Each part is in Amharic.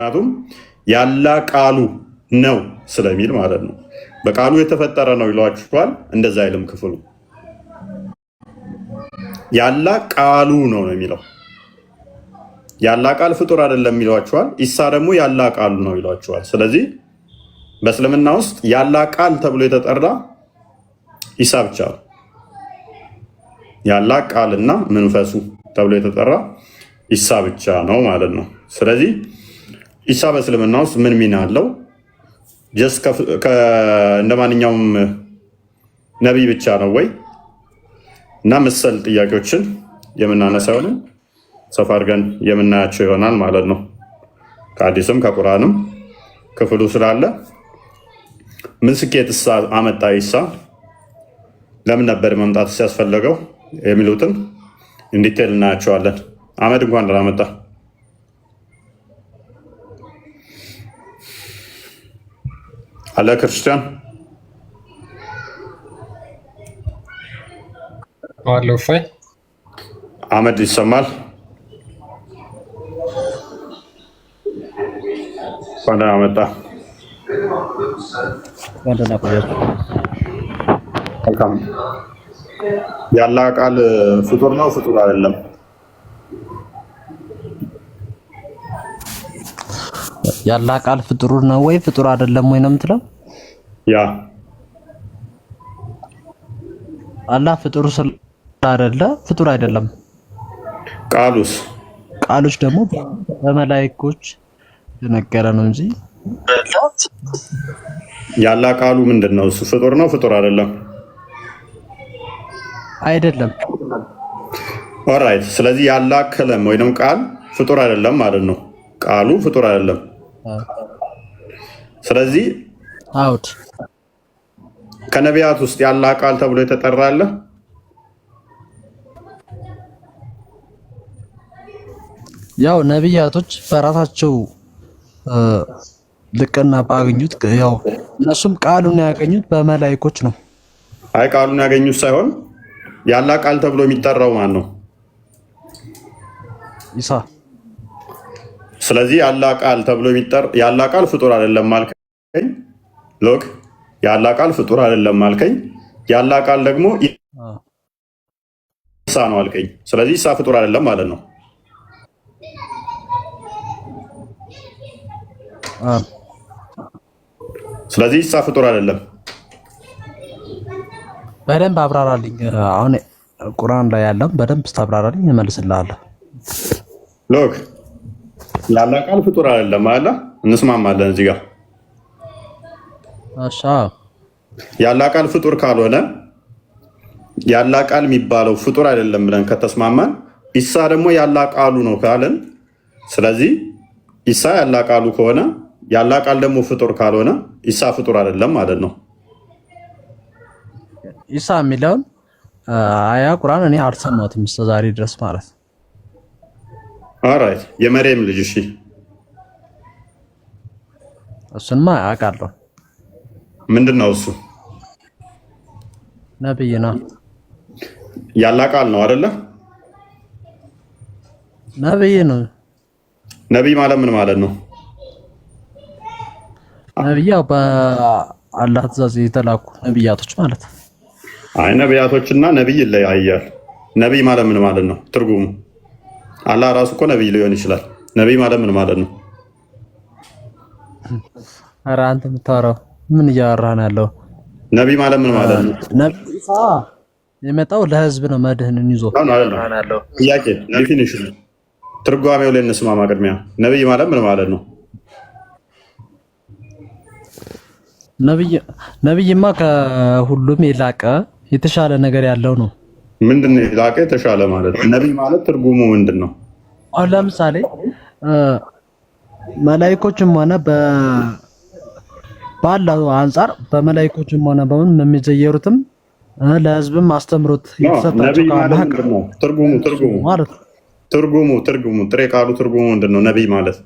ምክንያቱም ያላ ቃሉ ነው ስለሚል ማለት ነው። በቃሉ የተፈጠረ ነው ይሏችኋል። እንደዛ አይልም ክፍሉ። ያላ ቃሉ ነው የሚለው። ያላ ቃል ፍጡር አይደለም ይሏችኋል። ኢሳ ደግሞ ያላ ቃሉ ነው ይሏችኋል። ስለዚህ በእስልምና ውስጥ ያላ ቃል ተብሎ የተጠራ ኢሳ ብቻ ነው። ያላ ቃልና መንፈሱ ተብሎ የተጠራ ኢሳ ብቻ ነው ማለት ነው። ስለዚህ ኢሳ በእስልምና ውስጥ ምን ሚና አለው? ጀስ እንደ ማንኛውም ነቢይ ብቻ ነው ወይ እና መሰል ጥያቄዎችን የምናነሳው ነው። ሰፋ አድርገን የምናያቸው ይሆናል ማለት ነው። ከሐዲስም ከቁርአንም ክፍሉ ስላለ ምን ስኬት አመጣ ኢሳ፣ ለምን ነበር መምጣት ሲያስፈልገው የሚሉትን እንዲቴል እናያቸዋለን። አመድ እንኳን ደህና መጣ። አለ ክርስቲያን አለው ፋይ አመድ ይሰማል? እንኳን ደህና መጣ። መልካም። ያላ ቃል ፍጡር ነው ፍጡር አይደለም? ያላ ቃል ፍጡር ነው ወይ ፍጡር አይደለም ወይ ነው የምትለው? ያ አላህ ፍጡር አይደለ ፍጡር አይደለም። ቃሎች ደግሞ በመላእክቶች የነገረ ነው እንጂ ያላ ቃሉ ምንድነው? እሱ ፍጡር ነው ፍጡር አይደለም? አይደለም። ኦራይት። ስለዚህ ያላ ከለም ወይንም ቃል ፍጡር አይደለም ማለት ነው። ቃሉ ፍጡር አይደለም። ስለዚህ አውት ከነቢያት ውስጥ ያላ ቃል ተብሎ የተጠራ አለ? ያው ነቢያቶች በራሳቸው ልቅና ባገኙት ያው እነሱም ቃሉን ያገኙት በመላእክቶች ነው። አይ ቃሉን ያገኙት ሳይሆን ያላ ቃል ተብሎ የሚጠራው ማን ነው? ኢሳ። ስለዚህ ያላ ቃል ተብሎ የሚጠራ ያላ ቃል ፍጡር አይደለም ማልከኝ። ሎክ ያላ ቃል ፍጡር አይደለም ማልከኝ። ያላ ቃል ደግሞ ኢሳ ነው አልከኝ። ስለዚህ ኢሳ ፍጡር አይደለም ማለት ነው። ስለዚህ ኢሳ ፍጡር አይደለም። በደንብ አብራራልኝ። አሁን ቁርአን ላይ ያለው በደንብ ስታብራራልኝ እመልስልሃለሁ። ሎክ ያላ ቃል ፍጡር አይደለም አለ። እንስማማለን እዚህ ጋር። አሻ ያላ ቃል ፍጡር ካልሆነ ያላ ቃል የሚባለው ፍጡር አይደለም ብለን ከተስማማን ኢሳ ደግሞ ያላ ቃሉ ነው ካለን፣ ስለዚህ ኢሳ ያላ ቃሉ ከሆነ ያላ ቃል ደግሞ ፍጡር ካልሆነ ኢሳ ፍጡር አይደለም ማለት ነው። ኢሳ የሚለውን አያ ቁርአን እኔ አልሰማሁትም እስከ ዛሬ ድረስ ማለት ነው። ኦራይት። የመርየም ልጅ እሺ፣ እሱንማ አውቃለሁ። ምንድነው እሱ? ነብይ ነው። ያላ ቃል ነው አይደለ? ነብይ ነው። ነብይ ማለት ምን ማለት ነው? ነብይ ያው በአላህ ትእዛዝ የተላኩ ነብያቶች ማለት ነው። አይ ነብያቶችና ነብይ ይለያያል። ነብይ ማለት ምን ማለት ነው? ትርጉሙ አላህ ራሱ እኮ ነብይ ሊሆን ይችላል። ነብይ ማለት ምን ማለት ነው? ኧረ አንተ የምታወራው ምን እያወራህ ነው ያለው? ነብይ ማለት ምን ማለት ነው? ነብይ ኢሳ የመጣው ለህዝብ ነው መድህንን ይዞ ነው። ጥያቄ ዲፊኒሽን ትርጓሜው ላይ እንስማማ። ቅድሚያ ነብይ ማለት ምን ማለት ነው? ነብይማ ከሁሉም የላቀ የተሻለ ነገር ያለው ነው። ምንድነው የላቀ የተሻለ ማለት? ነብይ ማለት ትርጉሙ ምንድነው? አሁን ለምሳሌ መላእክቶችም ሆነ ባለው አንፃር በመላእክቶችም ሆነ በምን የሚዘየሩትም ለህዝብም አስተምሮት የተሰጣቸው ካላህ ትርጉሙ ጥሬ ቃሉ ትርጉሙ ምንድነው? ነብይ ማለት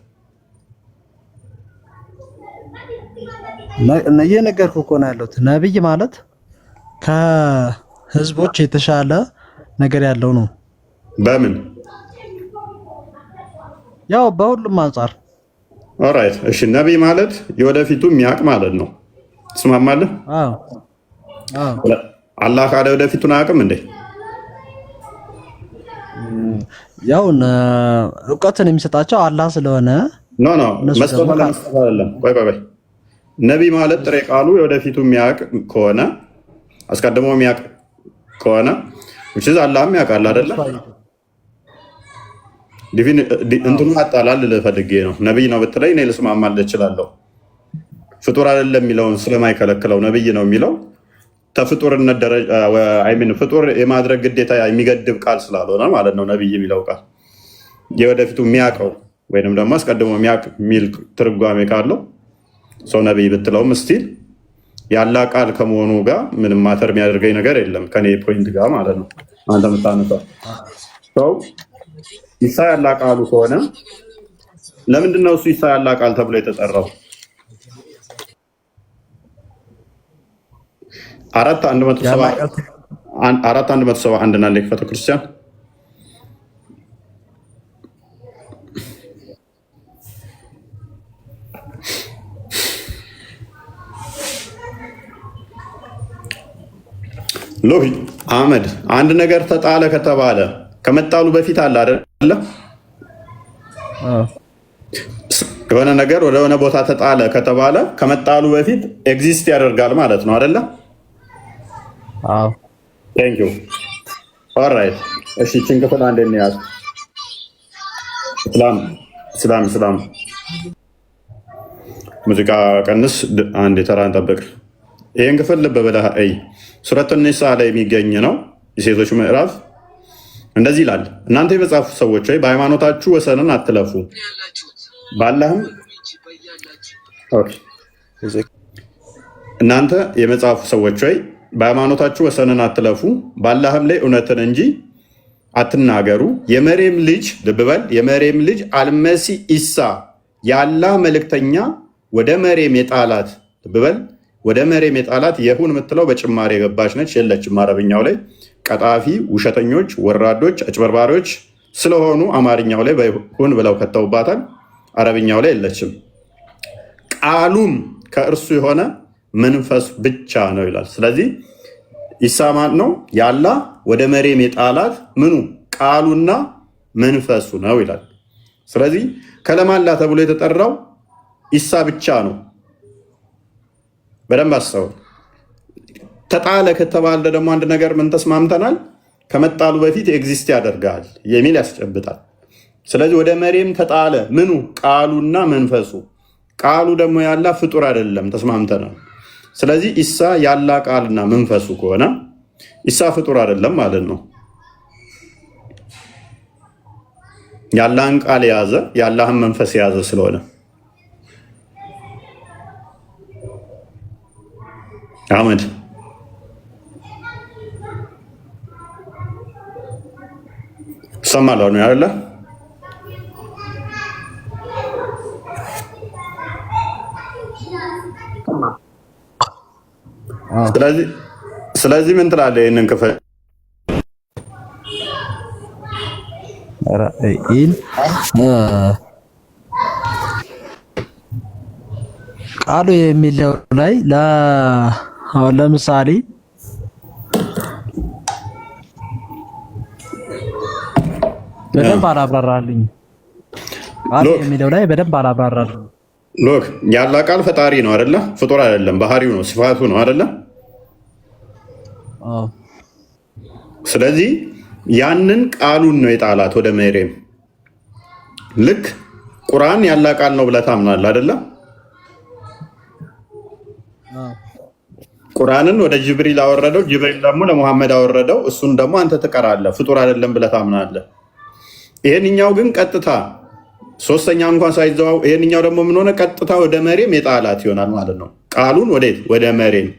እየነገርኩህ እኮ ነው ያለሁት። ነብይ ማለት ከህዝቦች የተሻለ ነገር ያለው ነው። በምን ያው በሁሉም አንፃር ኦራይት እሺ። ነቢይ ማለት የወደፊቱ የሚያውቅ ማለት ነው። ትስማማለህ? አላህ ካለ ወደፊቱን አያውቅም እንዴ? ያው እውቀትን የሚሰጣቸው አላህ ስለሆነ ኖ መስጠት አይደለም። ቆይ ነቢይ ማለት ጥሬ ቃሉ የወደፊቱ የሚያውቅ ከሆነ አስቀድሞ የሚያውቅ ከሆነ አላህም ያውቃል አይደለ? እንትኑ አጣላል ልፈልጌ ነው። ነቢይ ነው ብትለኝ እኔ ልስማማልህ እችላለሁ። ፍጡር አይደለም የሚለውን ስለማይከለክለው ነቢይ ነው የሚለው ተፍጡርነት ደረጃ ፍጡር የማድረግ ግዴታ የሚገድብ ቃል ስላልሆነ ማለት ነው። ነቢይ የሚለው ቃል የወደፊቱ የሚያውቀው ወይንም ደግሞ አስቀድሞ የሚያውቅ የሚል ትርጓሜ ካለው ሰው ነቢይ ብትለውም ስቲል ያላ ቃል ከመሆኑ ጋር ምንም ማተር የሚያደርገኝ ነገር የለም ከኔ ፖይንት ጋር ማለት ነው። አንተ የምታነሳው ሰው ኢሳ ያላ ቃሉ ከሆነ ለምንድነው እሱ ኢሳ ያላ ቃል ተብሎ የተጠራው? 4:171 እና ለክፈተ ክርስቲያን ሎሂ አህመድ አንድ ነገር ተጣለ ከተባለ ከመጣሉ በፊት አለ አይደለ? የሆነ ነገር ወደ ሆነ ቦታ ተጣለ ከተባለ ከመጣሉ በፊት ኤግዚስት ያደርጋል ማለት ነው አይደለ? አዎ። ቴንክ ዩ ኦልራይት። እሺ እቺን ክፍል አንዴ እንያዝ። እስላም ሙዚቃ ቀንስ፣ አንዴ ተራን ጠብቅ። ይሄን ክፍል ልብ ብለህ አይ። ሱረቱ ኒሳ ላይ የሚገኝ ነው። የሴቶች ምዕራፍ እንደዚህ ይላል፣ እናንተ የመጽሐፉ ሰዎች ወይ በሃይማኖታችሁ ወሰንን አትለፉ፣ እናንተ የመጽሐፉ ሰዎች ወይ በሃይማኖታችሁ ወሰንን አትለፉ፣ በአላህም ላይ እውነትን እንጂ አትናገሩ። የመርየም ልጅ ልብ በል፣ የመርየም ልጅ አልመሲ ኢሳ የአላህ መልእክተኛ ወደ መርየም የጣላት ልብ በል፣ ወደ መርየም የጣላት የሁን የምትለው በጭማሪ የገባች ነች፣ የለችም አረብኛው ላይ። ቀጣፊ፣ ውሸተኞች፣ ወራዶች፣ አጭበርባሪዎች ስለሆኑ አማርኛው ላይ በሁን ብለው ከተውባታል፣ አረብኛው ላይ የለችም። ቃሉም ከእርሱ የሆነ መንፈስ ብቻ ነው ይላል። ስለዚህ ኢሳ ማን ነው? የአላህ ወደ መርየም የጣላት ምኑ ቃሉና መንፈሱ ነው ይላል። ስለዚህ ከለማላ ተብሎ የተጠራው ኢሳ ብቻ ነው። በደንብ አስተውል። ተጣለ ከተባለ ደግሞ አንድ ነገር ምን ተስማምተናል? ከመጣሉ በፊት ኤግዚስት ያደርጋል የሚል ያስጨብጣል። ስለዚህ ወደ መርየም ተጣለ ምኑ ቃሉና መንፈሱ። ቃሉ ደግሞ ያላ ፍጡር አይደለም፣ ተስማምተናል። ስለዚህ ኢሳ ያላ ቃልና መንፈሱ ከሆነ ኢሳ ፍጡር አይደለም ማለት ነው። ያላህን ቃል የያዘ ያላህን መንፈስ የያዘ ስለሆነ አህመድ ሰማለሁ ነው ያለ። ስለዚህ ምን ትላለህ? ይህንን ክፍል ቃሉ የሚለው ላይ አሁን ለምሳሌ በደንብ አላብራራልኝ። ቃሉ የሚለው ላይ በደንብ አላብራራልኝ። ሎክ ያላ ቃል ፈጣሪ ነው አይደለ? ፍጡር አይደለም፣ ባህሪው ነው፣ ሲፋቱ ነው አይደለ? ስለዚህ ያንን ቃሉን ነው የጣላት ወደ መርየም። ልክ ቁርአን ያላ ቃል ነው ብለህ ታምናለህ አይደለ? ቁርአንን ወደ ጅብሪል አወረደው፣ ጅብሪል ደግሞ ለሙሐመድ አወረደው። እሱን ደግሞ አንተ ትቀራለህ፣ ፍጡር አይደለም ብለህ ታምናለህ። ይሄንኛው ግን ቀጥታ ሶስተኛ እንኳን ሳይዘዋው ይሄንኛው ደግሞ ምን ሆነ? ቀጥታ ወደ መርየም የጣላት ይሆናል ማለት ነው። ቃሉን ወዴት? ወደ መርየም።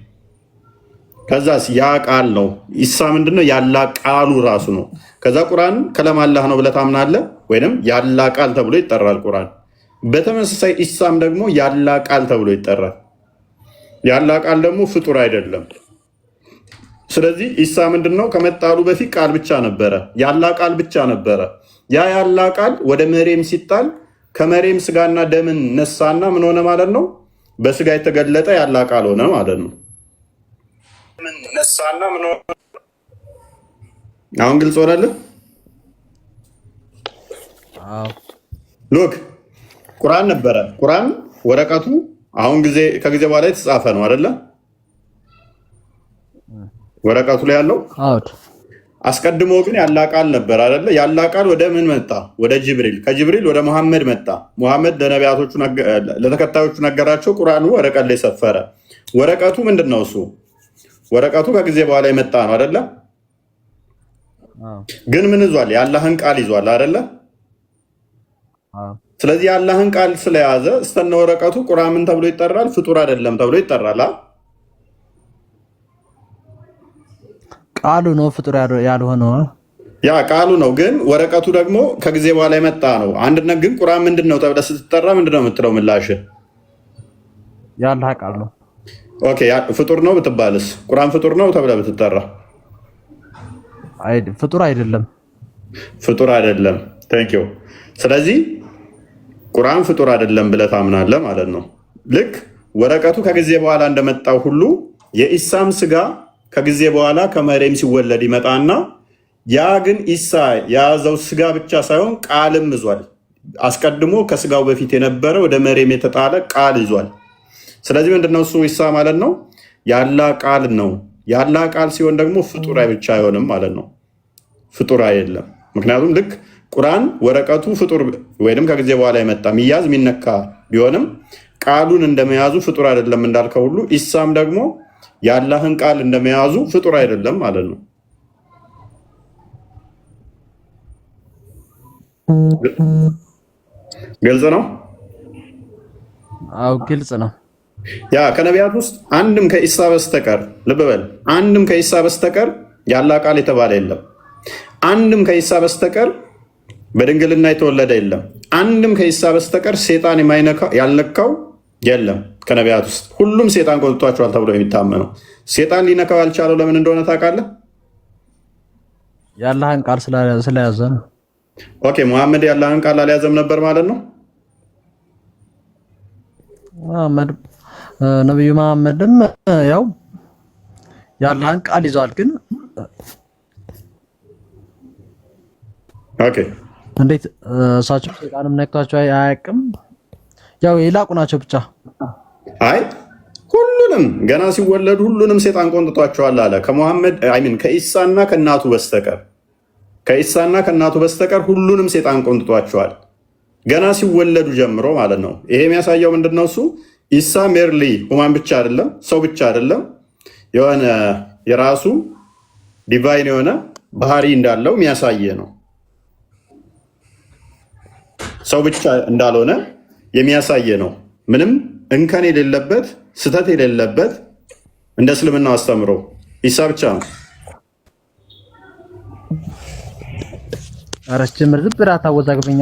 ከዛስ ያ ቃል ነው ኢሳ ምንድነው? ያላ ቃሉ ራሱ ነው። ከዛ ቁርአን ከለም አላህ ነው ብለህ ታምናለህ፣ ወይንም ያላ ቃል ተብሎ ይጠራል ቁርአን። በተመሳሳይ ኢሳም ደግሞ ያላ ቃል ተብሎ ይጠራል። ያላ ቃል ደግሞ ፍጡር አይደለም። ስለዚህ ኢሳ ምንድነው? ከመጣሉ በፊት ቃል ብቻ ነበረ፣ ያላ ቃል ብቻ ነበረ። ያ ያላ ቃል ወደ መርየም ሲጣል ከመሬም ስጋና ደምን ነሳና ምን ሆነ ማለት ነው? በስጋ የተገለጠ ያለ ቃል ሆነ ማለት ነው። ነሳና ምን ሆነ? አሁን ግልጽ ሆነልህ? ሉክ ቁርአን ነበረ። ቁርአን ወረቀቱ አሁን ከጊዜ በኋላ የተጻፈ ነው አይደለ? ወረቀቱ ላይ ያለው አስቀድሞ ግን ያላ ቃል ነበር አይደለ? ያላ ቃል ወደ ምን መጣ? ወደ ጅብሪል፣ ከጅብሪል ወደ መሐመድ መጣ። መሐመድ ለነቢያቶቹ ለተከታዮቹ ነገራቸው። ቁርአኑ ወረቀት ላይ ሰፈረ። ወረቀቱ ምንድን ነው? እሱ ወረቀቱ ከጊዜ በኋላ የመጣ ነው አይደለ? ግን ምን ይዟል? የአላህን ቃል ይዟል አይደለ? ስለዚህ የአላህን ቃል ስለያዘ እስተነ ወረቀቱ ቁርአን ምን ተብሎ ይጠራል? ፍጡር አይደለም ተብሎ ይጠራል። ቃሉ ነው ፍጡር ያልሆነው፣ ያ ቃሉ ነው። ግን ወረቀቱ ደግሞ ከጊዜ በኋላ የመጣ ነው። አንድነት ግን ቁርአን ምንድን ነው ተብለህ ስትጠራ ምንድን ነው የምትለው? ምላሽ የአላህ ቃል ነው። ኦኬ፣ ፍጡር ነው ብትባልስ? ቁርአን ፍጡር ነው ተብለህ ብትጠራ? ፍጡር አይደለም፣ ፍጡር አይደለም። ቴንክ ዩ። ስለዚህ ቁርአን ፍጡር አይደለም ብለህ ታምናለህ ማለት ነው። ልክ ወረቀቱ ከጊዜ በኋላ እንደመጣው ሁሉ የኢሳም ስጋ ከጊዜ በኋላ ከመሬም ሲወለድ ይመጣና ያ ግን ኢሳ የያዘው ስጋ ብቻ ሳይሆን ቃልም ይዟል። አስቀድሞ ከስጋው በፊት የነበረ ወደ መሬም የተጣለ ቃል ይዟል። ስለዚህ ምንድነው እሱ ኢሳ ማለት ነው? ያላ ቃል ነው። ያላ ቃል ሲሆን ደግሞ ፍጡር ብቻ አይሆንም ማለት ነው። ፍጡር አይደለም። ምክንያቱም ልክ ቁርአን ወረቀቱ ፍጡር ወይንም ከጊዜ በኋላ የመጣ ሚያዝ የሚነካ ቢሆንም ቃሉን እንደመያዙ ፍጡር አይደለም እንዳልከው ሁሉ ኢሳም ደግሞ የአላህን ቃል እንደመያዙ ፍጡር አይደለም ማለት ነው። ግልጽ ነው? አዎ ግልጽ ነው። ያ ከነቢያት ውስጥ አንድም ከኢሳ በስተቀር ልብ በል፣ አንድም ከኢሳ በስተቀር የአላህ ቃል የተባለ የለም። አንድም ከኢሳ በስተቀር በድንግልና የተወለደ የለም። አንድም ከኢሳ በስተቀር ሴጣን ያልነካው የለም። ከነቢያት ውስጥ ሁሉም ሴጣን ቆጥቷቸዋል ተብሎ የሚታመነው ሴጣን ሊነካው ያልቻለው ለምን እንደሆነ ታውቃለህ? የአላህን ቃል ስለያዘ ነው። ኦኬ፣ ሙሐመድ የአላህን ቃል አልያዘም ነበር ማለት ነው። ነብዩ መሐመድም ያው የአላህን ቃል ይዟል። ግን ኦኬ፣ እንዴት እሳቸው ሴጣንም ነክቷቸው አያውቅም። ያው የላቁ ናቸው ብቻ። አይ ሁሉንም ገና ሲወለዱ ሁሉንም ሴጣን ቆንጥጧቸዋል አለ። ከሙሐመድ ከኢሳና ከእናቱ በስተቀር ከኢሳና ከእናቱ በስተቀር ሁሉንም ሴጣን ቆንጥጧቸዋል ገና ሲወለዱ ጀምሮ ማለት ነው። ይሄ የሚያሳየው ምንድነው? እሱ ኢሳ ሜርሊ ሁማን ብቻ አይደለም፣ ሰው ብቻ አይደለም፣ የሆነ የራሱ ዲቫይን የሆነ ባህሪ እንዳለው የሚያሳየ ነው። ሰው ብቻ እንዳልሆነ የሚያሳየ ነው። ምንም እንከን የሌለበት ስተት የሌለበት እንደ እስልምና አስተምሮ ኢሳ ብቻ ነው። አረች ምርጥ ብራታ ወዛግበኛ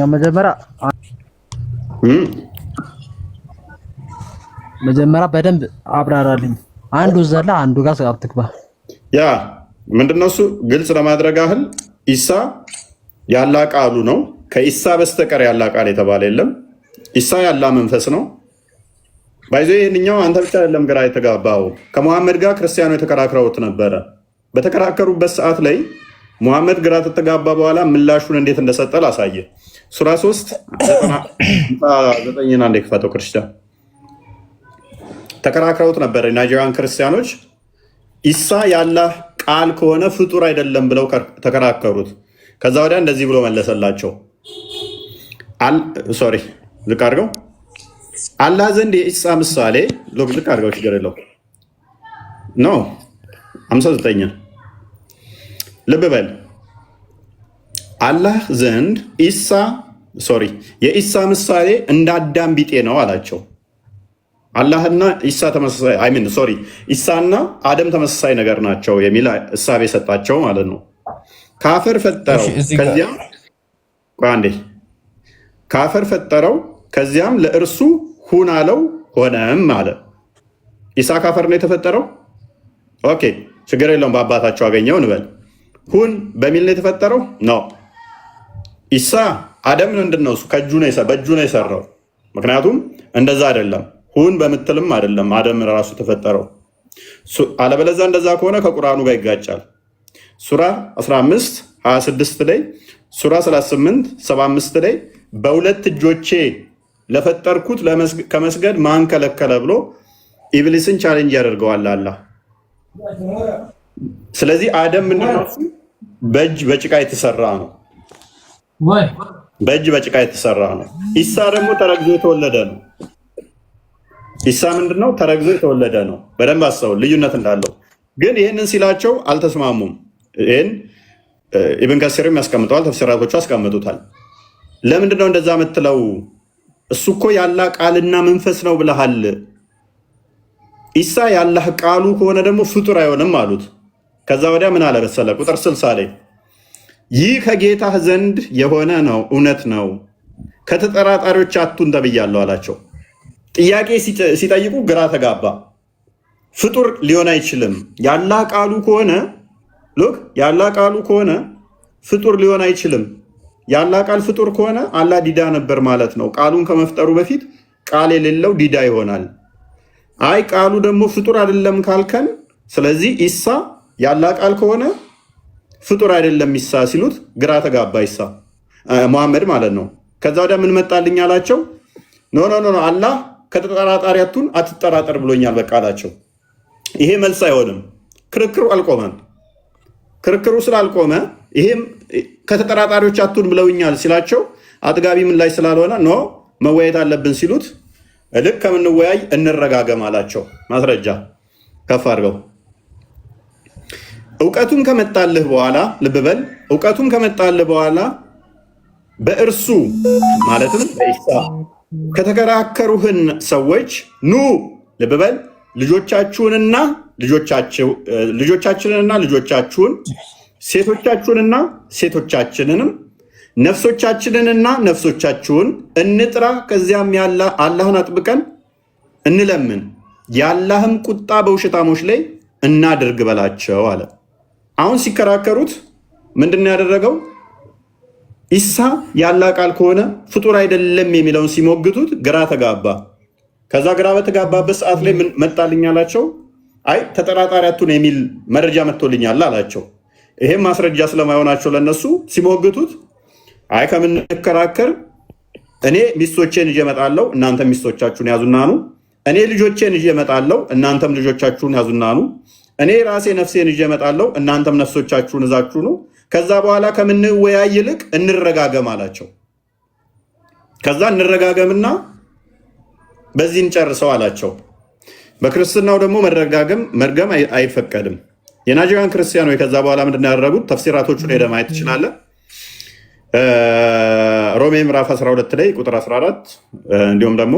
መጀመሪያ በደንብ አብራራልኝ። አንዱ ዘላ አንዱ ጋር አትግባ። ያ ምንድነው? እሱ ግልጽ ለማድረግ ያህል ኢሳ ያላ ቃሉ ነው። ከኢሳ በስተቀር ያላ ቃል የተባለ የለም። ኢሳ ያላ መንፈስ ነው። ባይዞ ይህንኛው አንተ ብቻ አይደለም ግራ የተጋባው። ከሙሐመድ ጋር ክርስቲያኑ የተከራክረውት ነበረ። በተከራከሩበት ሰዓት ላይ ሙሐመድ ግራ ተተጋባ በኋላ ምላሹን እንዴት እንደሰጠ ላሳየ። ሱራ 3:9 እንደ ክፈተው ክርስቲያን ተከራክረውት ነበረ። ናይጄሪያን ክርስቲያኖች ኢሳ ያላህ ቃል ከሆነ ፍጡር አይደለም ብለው ተከራከሩት። ከዛ ወዲያ እንደዚህ ብሎ መለሰላቸው። ሶሪ ልክ አድርገው አላህ ዘንድ የኢሳ ምሳሌ ልክ አድርገው ችግር የለው ኖ 59 ልብ በል አላህ ዘንድ የኢሳ ምሳሌ እንደ አዳም ቢጤ ነው አላቸው። አላህና ኢሳ ተመሳሳይ ኢሳና አደም ተመሳሳይ ነገር ናቸው የሚል እሳቤ ሰጣቸው ማለት ነው። ካፈር ፈጠረው ካፈር ፈጠረው ከዚያም ለእርሱ ሁን አለው ሆነም አለ። ኢሳ ካፈር ነው የተፈጠረው። ኦኬ ችግር የለውም በአባታቸው አገኘው እንበል። ሁን በሚል ነው የተፈጠረው ነው። ኢሳ አደም ምንድነው? እሱ በእጁ ነው የሰራው። ምክንያቱም እንደዛ አይደለም፣ ሁን በምትልም አይደለም አደም ራሱ ተፈጠረው። አለበለዚያ እንደዛ ከሆነ ከቁርአኑ ጋር ይጋጫል። ሱራ 15 26 ላይ፣ ሱራ 38 75 ላይ በሁለት እጆቼ ለፈጠርኩት ከመስገድ ማን ከለከለ ብሎ ኢብሊስን ቻሌንጅ ያደርገዋል አላህ። ስለዚህ አደም ምንድነው? በእጅ በጭቃ የተሰራ ነው። በእጅ በጭቃ የተሰራ ነው። ኢሳ ደግሞ ተረግዞ የተወለደ ነው። ኢሳ ምንድነው? ተረግዞ የተወለደ ነው። በደንብ አስተውል፣ ልዩነት እንዳለው። ግን ይህንን ሲላቸው አልተስማሙም። ይህን ኢብን ከሲርም ያስቀምጠዋል፣ ተፍሲራቶቹ ያስቀምጡታል። ለምንድነው እንደዛ የምትለው? እሱ እኮ ያላህ ቃልና መንፈስ ነው ብለሃል። ኢሳ ያላህ ቃሉ ከሆነ ደግሞ ፍጡር አይሆንም አሉት። ከዛ ወዲያ ምን አለ መሰለ? ቁጥር 60 ላይ ይህ ከጌታህ ዘንድ የሆነ ነው፣ እውነት ነው፣ ከተጠራጣሪዎች አቱን ተብያለሁ አላቸው። ጥያቄ ሲጠይቁ ግራ ተጋባ። ፍጡር ሊሆን አይችልም። ያላህ ቃሉ ከሆነ ያላህ ቃሉ ከሆነ ፍጡር ሊሆን አይችልም። ያላህ ቃል ፍጡር ከሆነ አላህ ዲዳ ነበር ማለት ነው። ቃሉን ከመፍጠሩ በፊት ቃል የሌለው ዲዳ ይሆናል። አይ ቃሉ ደግሞ ፍጡር አይደለም ካልከን፣ ስለዚህ ኢሳ ያላህ ቃል ከሆነ ፍጡር አይደለም ኢሳ ሲሉት ግራ ተጋባ። ኢሳ መሐመድ ማለት ነው። ከዛ ወዲያ ምን መጣልኝ አላቸው። ኖ አላህ ከተጠራጣሪ አትጠራጠር ብሎኛል በቃ አላቸው። ይሄ መልስ አይሆንም። ክርክሩ አልቆመም። ክርክሩ ስላልቆመ ይሄም ከተጠራጣሪዎች አቱን ብለውኛል ሲላቸው አጥጋቢ ምን ላይ ስላልሆነ ኖ መወያየት አለብን ሲሉት ልክ ከምንወያይ እንረጋገም አላቸው። ማስረጃ ከፍ አድርገው እውቀቱን ከመጣልህ በኋላ ልብ በል፣ እውቀቱን ከመጣልህ በኋላ በእርሱ ማለትም በኢሳ ከተከራከሩህን ሰዎች ኑ ልብ በል ልጆቻችሁንና ልጆቻችሁን ሴቶቻችሁንና ሴቶቻችንንም ነፍሶቻችንንና ነፍሶቻችሁን እንጥራ፣ ከዚያም አላህን አጥብቀን እንለምን፣ የአላህም ቁጣ በውሸታሞች ላይ እናድርግ በላቸው አለ። አሁን ሲከራከሩት ምንድን ያደረገው? ኢሳ ያላህ ቃል ከሆነ ፍጡር አይደለም የሚለውን ሲሞግቱት ግራ ተጋባ። ከዛ ግራ በተጋባበት ሰዓት ላይ ምን መጣልኝ አላቸው? አይ ተጠራጣሪ አቱን የሚል መረጃ መጥቶልኛል አላቸው። ይሄም ማስረጃ ስለማይሆናቸው ለነሱ ሲሞግቱት አይ ከምንከራከር እኔ ሚስቶቼን ይዤ እመጣለሁ፣ እናንተም ሚስቶቻችሁን ያዙና ኑ። እኔ ልጆቼን ይዤ እመጣለሁ፣ እናንተም ልጆቻችሁን ያዙና ኑ። እኔ ራሴ ነፍሴን ይዤ እመጣለሁ፣ እናንተም ነፍሶቻችሁን እዛችሁ ኑ። ከዛ በኋላ ከምንወያይ ይልቅ እንረጋገም አላቸው። ከዛ እንረጋገምና በዚህ እንጨርሰው አላቸው። በክርስትናው ደግሞ መርገም አይፈቀድም። የናይጄሪያን ክርስቲያኖች ከዛ በኋላ ምንድን ያደረጉት? ተፍሲራቶቹን ሄደህ ማየት ትችላለህ። ሮሜ ምዕራፍ 12 ላይ ቁጥር 14 እንዲሁም ደግሞ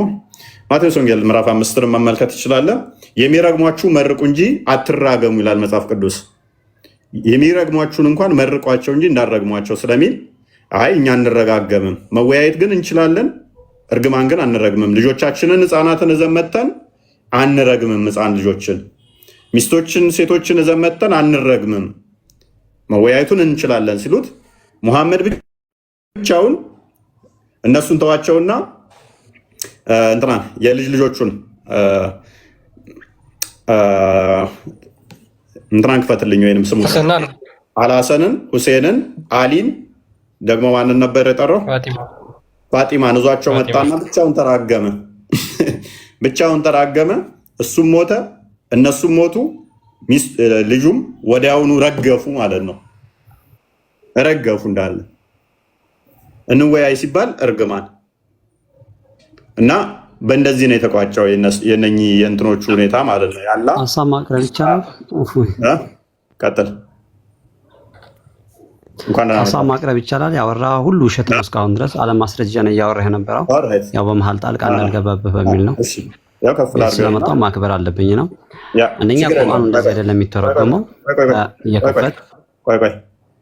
ማቴዎስ ወንጌል ምዕራፍ 5 መመልከት ትችላለህ። የሚረግሟችሁ መርቁ እንጂ አትራገሙ ይላል መጽሐፍ ቅዱስ። የሚረግሟችሁን እንኳን መርቋቸው እንጂ እንዳረግሟቸው ስለሚል አይ እኛ አንረጋገምም፣ መወያየት ግን እንችላለን፣ እርግማን ግን አንረግምም። ልጆቻችንን ህፃናትን እዘመተን አንረግምም፣ ህፃን ልጆችን ሚስቶችን ሴቶችን እዘመተን አንረግምም፣ መወያየቱን እንችላለን ሲሉት ሙሐመድ ብቻውን እነሱን ተዋቸውና እንትና የልጅ ልጆቹን እንትናን ክፈትልኝ ወይንም ስሙ አልሐሰንን፣ ሁሴንን፣ አሊን ደግሞ ማንን ነበር የጠራው? ፋጢማን እዟቸው መጣና ብቻውን ተራገመ። እሱም ሞተ፣ እነሱም ሞቱ፣ ልጁም ወዲያውኑ ረገፉ ማለት ነው። ረገፉ እንዳለ እንወያይ ሲባል እርግማን እና በእንደዚህ ነው የተቋጨው የነኚህ የእንትኖቹ ሁኔታ ማለት ነው። ያላ ሀሳብ ማቅረብ ይቻላል። ቀጥል። እንኳን ሀሳብ ማቅረብ ይቻላል። ያወራ ሁሉ ውሸት ነው። እስካሁን ድረስ አለም ማስረጃ ነው እያወራህ የነበረው። ያው በመሀል ጣልቃ እንዳልገባብህ በሚል ነው። ስለመጣው ማክበር አለብኝ ነው። አንደኛ ቁርአኑ እንደዚህ አይደለም የሚተረጎመው።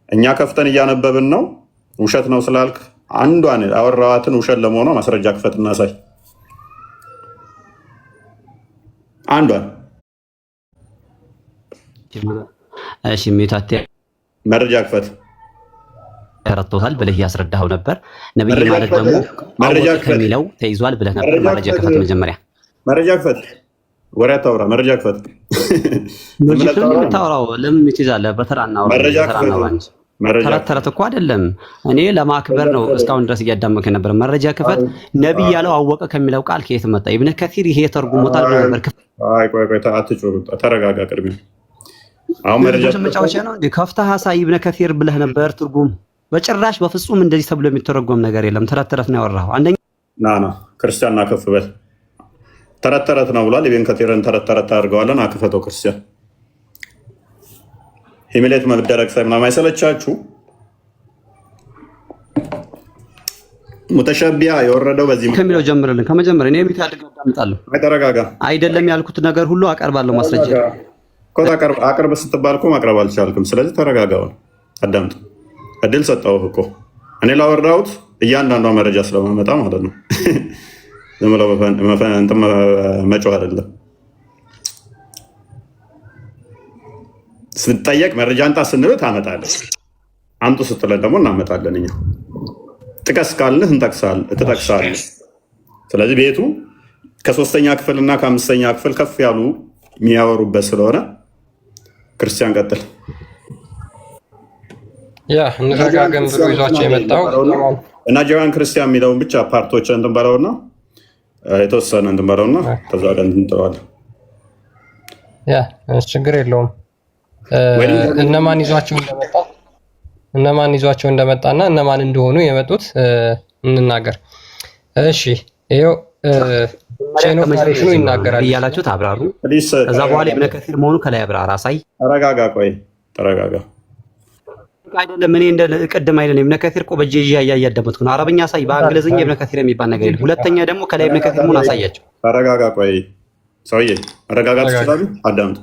እኛ ከፍተን እያነበብን ነው። ውሸት ነው ስላልክ አንዷን አወራዋትን ውሸት ለመሆኗ ማስረጃ ክፈት እናሳይ። አንዷን እሺ፣ ሜታቴ መረጃ ክፈት። ተረድቶታል ብለህ ያስረዳኸው ነበር። ነብይ ማለት ደግሞ መረጃ ከሚለው ተይዟል ብለህ ነበር። መረጃ ክፈት። መጀመሪያ መረጃ ክፈት። ወሬ አታውራ። መረጃ ክፈት። ሎጂክ ነው የምታወራው። ለምን ትይዛለህ? በተራ እናውራ። መረጃ ክፈት። ተረት እኮ አይደለም። እኔ ለማክበር ነው እስካሁን ድረስ እያዳመከ ነበር። መረጃ ክፈት። ነብይ ያለው አወቀ ከሚለው ቃል ከየት መጣ? ኢብኑ ከሲር ይሄ ተርጉሞታል ብለህ ነበር። አይ ቆይ አትጮህ። ተረጋጋ። ቅድሚያ አሁን መረጃ መጫወቻ ነው እንዴ? ከፍተህ አሳይ። ኢብኑ ከሲር ብለህ ነበር ትርጉም። በጭራሽ በፍጹም እንደዚህ ተብሎ የሚተረጎም ነገር የለም። ተረት ነው ያወራኸው። አንደኛ ና ክርስቲያን ናከፍ በል። ተረት ነው ብሏል። ኢብኑ ከሲርን ተረት አድርገዋለን። አክፈተው ክርስቲያን ሂሚሌት መደረግ ምናምን አይሰለቻችሁ? ሙተሸቢያ የወረደው በዚህ ከሚለው ጀምርልን። ከመጀመሪያ እኔ የሚታደግ አዳምጣለሁ። ተረጋጋ። አይደለም ያልኩት ነገር ሁሉ አቀርባለሁ ማስረጃ። አቅርብ ስትባል እኮ ማቅረብ አልቻልክም። ስለዚህ ተረጋጋው፣ አዳምጥ። እድል ሰጠው እኮ እኔ ላወራሁት እያንዳንዷ መረጃ ስለማመጣ ማለት ነው። ዝም ብለው መጮህ አይደለም። ስንጠየቅ መረጃ አንጣ ስንልህ ታመጣለህ። አምጡ ስትለን ደግሞ እናመጣለን። እኛ ጥቀስ ካልንህ ትጠቅሳለህ። ስለዚህ ቤቱ ከ3ኛ ክፍል እና ከ5ኛ ክፍል ከፍ ያሉ የሚያወሩበት ስለሆነ ክርስቲያን ቀጥል። እንረጋገም ብሎ ይዟቸው የመጣው ናይጄሪያን ክርስቲያን የሚለውን ብቻ ፓርቶች እንትን በለውና የተወሰነ እንትን በለውና ከዛ ጋር እንትን ትለዋለህ። ችግር የለውም። እነማን ይዟቸው እንደመጣና እነማን እንደሆኑ የመጡት እንናገር። እሺ ይኸው ቼን ኦፍ ናሬሽኑ ይናገራል እያላችሁት አብራሩ። ከዛ በኋላ ኢብኑ ከሲር መሆኑ ከላይ አብራራ አሳይ። ተረጋጋ። ቆይ ተረጋጋ። አይደለም እኔ እንደ ቅድም አይደለም ኢብኑ ከሲር እኮ በእጄ እያዳመጥኩ ነው። አረብኛ አሳይ። በእንግሊዝኛ ኢብኑ ከሲር የሚባል ነገር የለም። ሁለተኛ ደግሞ ከላይ ኢብኑ ከሲር መሆኑ አሳያቸው። ተረጋጋ። ቆይ ሰውዬ መረጋጋት ትችላለህ? አዳምጥ።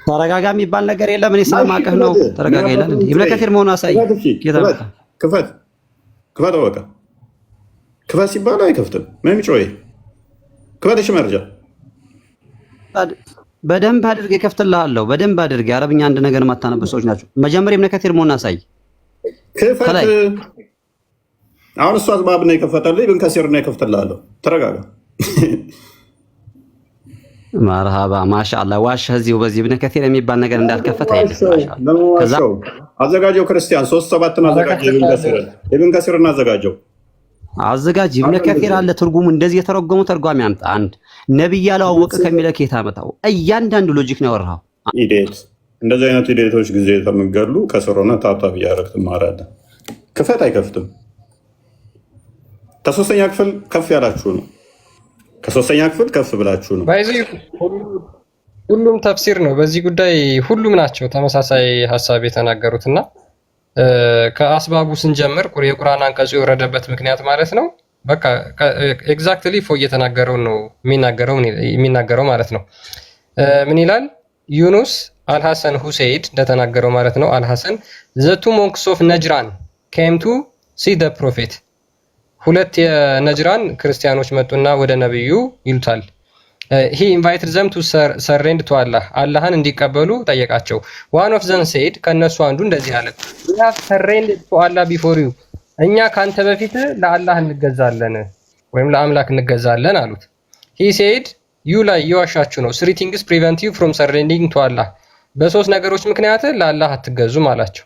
ተረጋጋ የሚባል ነገር የለም። እኔ ስለማውቅህ ነው። ተረጋጋ ይላል። ኢብኑ ከሲር መሆኑ አሳይ። ክፈት። በቃ ክፈት ሲባል አይከፍትም። ምንም ጮይ ክፈት። እሺ መረጃ በደንብ አድርጌ እከፍትልሃለሁ። በደንብ አድርጌ አረብኛ አንድ ነገር የማታነቡ ሰዎች ናቸው። መጀመሪያ ኢብኑ ከሲር መሆኑን አሳይ። ክፈት። አሁን እሱ አዝባብ ነው የከፈተልህ። ኢብኑ ከሲር ነው የከፍትልሃለሁ። ተረጋጋ። መርሃባ ማሻአላህ። ዋሽ እዚሁ በዚህ ኢብኑ ከሲር የሚባል ነገር እንዳልከፈተ አይደለም። ከዛ አዘጋጀው ክርስቲያን 3:7 አዘጋጀው። ኢብኑ ከሲርን አዘጋጀው። አዘጋጅ። ኢብኑ ከሲር አለ ትርጉሙ እንደዚህ የተረጎሙ ተርጓሚ አምጣ። አንድ ነብይ ያለው አወቀ ከሚለው ከየት አመጣው? እያንዳንዱ ሎጂክ ነው ያወራው። ኢዴት እንደዚህ አይነት ኢዴቶች ጊዜ ተመገሉ ከስሮና ታብታብ እያደረግህ ትማራለህ። ክፈት አይከፍትም። ከ3ኛ ክፍል ከፍ ያላችሁ ነው። ከ3ኛ ክፍል ከፍ ብላችሁ ነው። ሁሉም ተፍሲር ነው በዚህ ጉዳይ። ሁሉም ናቸው ተመሳሳይ ሀሳብ የተናገሩትና ከአስባቡ ስንጀምር የቁርአን አንቀጹ የወረደበት ምክንያት ማለት ነው። በቃ ኤግዛክትሊ ፎ እየተናገረው ነው የሚናገረው ማለት ነው። ምን ይላል? ዩኑስ አልሐሰን ሁሴይድ እንደተናገረው ማለት ነው። አልሐሰን ዘ ቱ ሞንክስ ኦፍ ነጅራን ኬም ቱ ሲ ደ ፕሮፌት። ሁለት የነጅራን ክርስቲያኖች መጡና ወደ ነብዩ ይሉታል። ሂ ኢንቫይትድ ዘም ቱ ሰሬንድ ቱ አላህ፣ አላህን እንዲቀበሉ ጠየቃቸው። ዋን ኦፍ ዘም ሴድ፣ ከነሱ አንዱ እንደዚህ አለ፣ ዊ ሃቭ ሰሬንድ ቱ አላህ ቢፎር ዩ፣ እኛ ካንተ በፊት ለአላህ እንገዛለን ወይም ለአምላክ እንገዛለን አሉት። ሂ ሴድ ዩ ላይ እየዋሻችሁ ነው። ስሪ ቲንግስ ፕሪቨንት ዩ ፍሮም ሰሬንዲንግ ቱ አላህ፣ በሶስት ነገሮች ምክንያት ለአላህ አትገዙም አላቸው።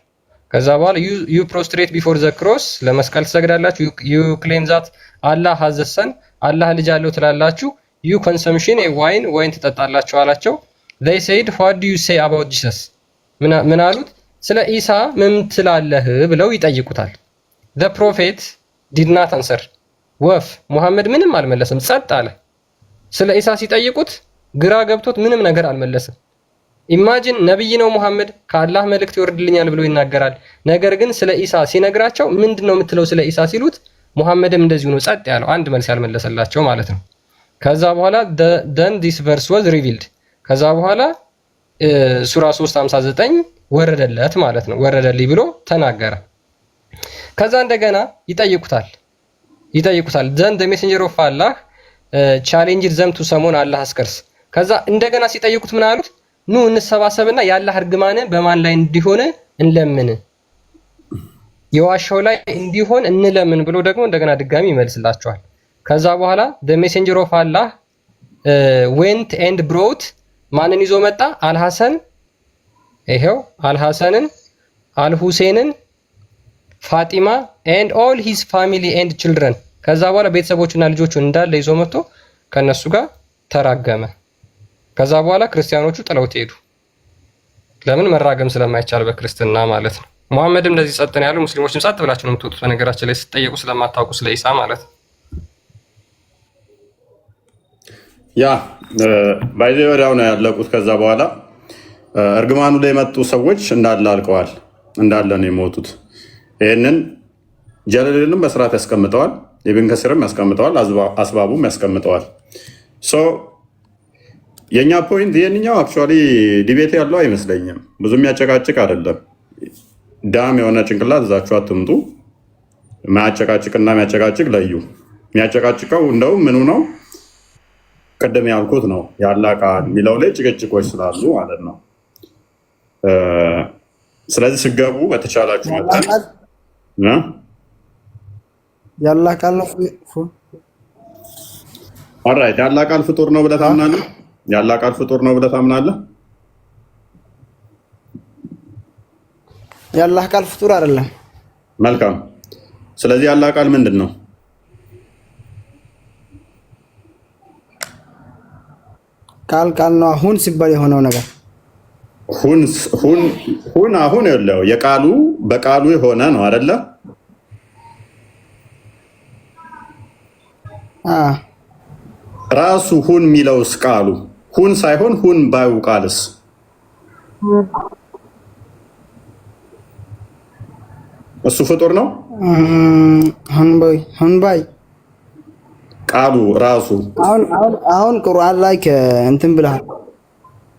ከዛ በኋላ ዩ ፕሮስትሬት ቢፎር ዘ ክሮስ፣ ለመስቀል ትሰግዳላችሁ። ዩ ክሌም ዛት አላህ ሃዝ ዘ ሰን፣ አላህ ልጅ አለው ትላላችሁ። ዩ ኮንሰምሽን ዋይን ትጠጣላችሁ አላቸው። they said what do you say about Jesus፣ ምን አሉት? ስለ ኢሳ ምን ትላለህ ብለው ይጠይቁታል። the prophet did not answer፣ ወፍ ሙሐመድ ምንም አልመለሰም፣ ጸጥ አለ። ስለ ኢሳ ሲጠይቁት ግራ ገብቶት ምንም ነገር አልመለሰም። ኢማጂን ነብይ ነው ሙሐመድ፣ ከአላህ መልእክት ይወርድልኛል ብሎ ይናገራል። ነገር ግን ስለ ኢሳ ሲነግራቸው ምንድነው የምትለው ስለ ኢሳ ሲሉት ሙሐመድም እንደዚሁ ነው ጸጥ ያለው፣ አንድ መልስ ያልመለሰላቸው ማለት ነው። ከዛ በኋላ then this verse was revealed፣ ከዛ በኋላ ሱራ 3:59 ወረደለት ማለት ነው። ወረደልኝ ብሎ ተናገረ። ከዛ እንደገና ይጠይቁታል then the messenger of Allah challenged them to summon Allah's curse። ከዛ እንደገና ሲጠይቁት ምን አሉት? ኑ እንሰባሰብና የአላህ እርግማን በማን ላይ እንዲሆነ እንለምን። የዋሻው ላይ እንዲሆን እንለምን ብሎ ደግሞ እንደገና ድጋሚ ይመልስላቸዋል። ከዛ በኋላ the messenger of Allah went and brought ማንን ይዞ መጣ? አልሐሰን፣ ይሄው አልሐሰንን፣ አልሁሴንን፣ ፋጢማ and all his family and children። ከዛ በኋላ ቤተሰቦቹና ልጆቹን እንዳለ ይዞ መጥቶ ከነሱ ጋር ተራገመ። ከዛ በኋላ ክርስቲያኖቹ ጥለውት ሄዱ። ለምን? መራገም ስለማይቻል በክርስትና ማለት ነው። ሙሐመድም እንደዚህ ጸጥ ነው ያሉ፣ ሙስሊሞችም ጸጥ ብላችሁ ነው የምትወጡት። በነገራችን ላይ ስትጠየቁ ስለማታውቁ ስለ ኢሳ ማለት ነው። ያ ባይዘ ወዲያው ነው ያለቁት። ከዛ በኋላ እርግማኑ ላይ የመጡ ሰዎች እንዳለ አልቀዋል፣ እንዳለ ነው የሞቱት። ይህንን ጀለልንም በስርዓት ያስቀምጠዋል፣ ኢብን ከሲርም ያስቀምጠዋል፣ አስባቡም ያስቀምጠዋል። የእኛ ፖይንት ይህንኛው አክቹዋሊ ዲቤት ያለው አይመስለኝም። ብዙ የሚያጨቃጭቅ አይደለም። ዳም የሆነ ጭንቅላት እዛችሁ አትምጡ። የሚያጨቃጭቅና የሚያጨቃጭቅ ለዩ። የሚያጨቃጭቀው እንደውም ምኑ ነው? ቅድም ያልኩት ነው። ያላ ቃል የሚለው ላይ ጭቅጭቆች ስላሉ ማለት ነው። ስለዚህ ስገቡ በተቻላችሁ መጠን ያላ ቃል ነው። ኦልራይት ያላ ቃል ፍጡር ነው ብለህ ታምናለህ? ያላ ቃል ፍጡር ነው ብለህ ታምናለህ? ያላህ ቃል ፍጡር አይደለም። መልካም። ስለዚህ ያላ ቃል ምንድን ነው? ቃል ነው። አሁን ሲባል የሆነው ነገር ሁን አሁን ያለው የቃሉ በቃሉ የሆነ ነው አይደለ? ራሱ ሁን የሚለውስ ቃሉ ሁን ሳይሆን ሁን ባዩ ቃልስ እሱ ፍጡር ነው? ሁን ባይ ቃሉ ራሱ አሁን ቁርአን ላይ እንትን ብለሃል።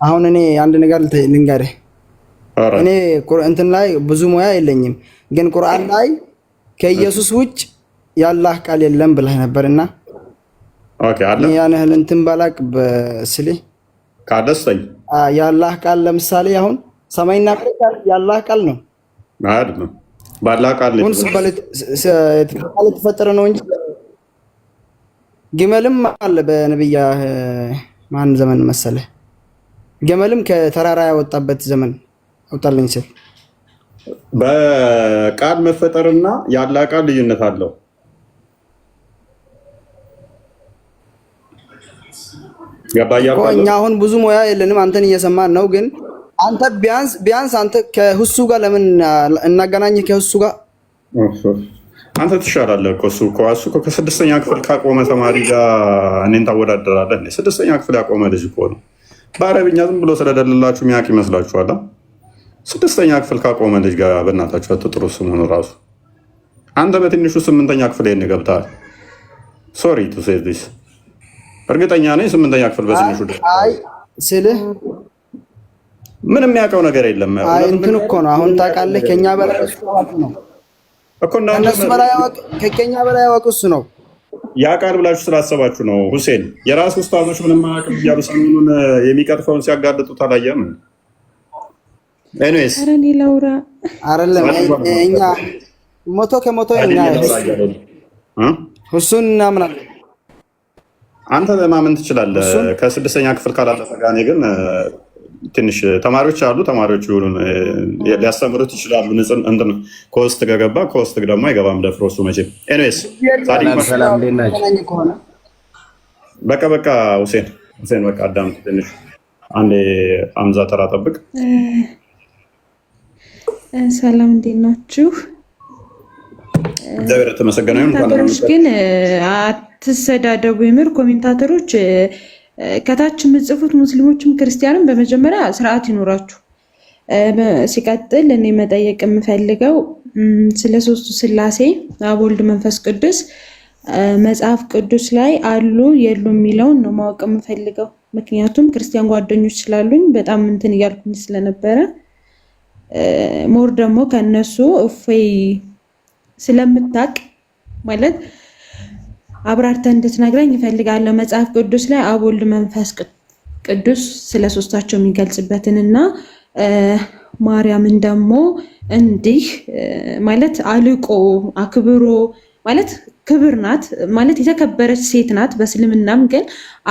አሁን እኔ አንድ ነገር ልንገርህ። እኔ እንትን ላይ ብዙ ሙያ የለኝም፣ ግን ቁርአን ላይ ከኢየሱስ ውጭ ያላህ ቃል የለም ብለህ ነበርና ኦኬ አለ ያን ያህል እንትን ባላቅ በስሊ ካደስተኝ ያላህ ቃል ለምሳሌ አሁን ሰማይና ምድር ያላህ ቃል ነው አይደለም? ባላ ቃል ሁን ሲባል የተፈጠረ ነው እንጂ ግመልም አለ በነብያ ማን ዘመን መሰለ? ግመልም ከተራራ ያወጣበት ዘመን አውጣልኝ ሲል በቃል መፈጠርና ያላ ቃል ልዩነት አለው። እኛ አሁን ብዙ ሙያ የለንም፣ አንተን እየሰማን ነው። ግን አንተ ቢያንስ አንተ ከሁሱ ጋር ለምን እናገናኝ? ከሁሱ ጋር አንተ ትሻላለህ እኮ እሱ እኮ ከስድስተኛ ክፍል ካቆመ ተማሪ ጋር እኔን ታወዳደራለህ? ስድስተኛ ክፍል ያቆመ ልጅ እኮ ነው። በአረብኛ ዝም ብሎ ስለደለላችሁ የሚያውቅ ይመስላችኋል? ስድስተኛ ክፍል ካቆመ ልጅ ጋር በእናታችሁ አትጥሩ ስሙን ራሱ። አንተ በትንሹ ስምንተኛ ክፍል ይሄን ገብተሃል። ሶሪ ቱ ሴ ዲስ እርግጠኛ ነኝ ስምንተኛ ክፍል በትንሹ ስልህ ምንም የሚያውቀው ነገር የለም። እንትን እኮ ነው አሁን ታውቃለህ፣ ከኛ በላይ ነው እኮ ከኛ በላይ ያወቅ እሱ ነው። ያ ቃል ብላችሁ ስላሰባችሁ ነው። ሁሴን የራሱ ኡስታዞች ምንም አያውቅም እያሉ ሰሞኑን የሚቀጥፈውን ሲያጋልጡት አላየህም? ኤኒዌይስ ኧረ እኔ ላውራ አይደለም እኛ መቶ ከመቶ እኛ እሱን እናምናለን። አንተ ለማመን ትችላለህ ከስድስተኛ ክፍል ካላለፈ ጋር። እኔ ግን ትንሽ ተማሪዎች አሉ፣ ተማሪዎች ሊያስተምሩት ይችላሉ። እንትን ከውስጥ ከገባ ከውስጥ ደግሞ አይገባም ደፍሮ እሱ መቼም። ኤኒዌይስ በቃ ሁሴን በቃ አዳምጥ ትንሽ አንዴ አምዛ ተራ ጠብቅ። ሰላም እንዴት ናችሁ? እግዚአብሔር የተመሰገነ ይሁን። ኮሜንታተሮች ግን አትሰዳደቡ። የምር ኮሜንታተሮች ከታች የምጽፉት ሙስሊሞችም ክርስቲያንም በመጀመሪያ ስርዓት ይኖራችሁ። ሲቀጥል እኔ መጠየቅ የምፈልገው ስለ ሶስቱ ስላሴ አብ፣ ወልድ፣ መንፈስ ቅዱስ መጽሐፍ ቅዱስ ላይ አሉ የሉ የሚለውን ነው ማወቅ የምፈልገው። ምክንያቱም ክርስቲያን ጓደኞች ስላሉኝ በጣም እንትን እያልኩኝ ስለነበረ ሞር ደግሞ ከነሱ እፎይ ስለምታቅ ማለት አብራርተህ እንድትነግረኝ እፈልጋለሁ። መጽሐፍ ቅዱስ ላይ አብ፣ ወልድ፣ መንፈስ ቅዱስ ስለ ሶስታቸው የሚገልጽበትን እና ማርያምን ደግሞ እንዲህ ማለት አልቆ አክብሮ ማለት ክብር ናት ማለት የተከበረች ሴት ናት። በእስልምናም ግን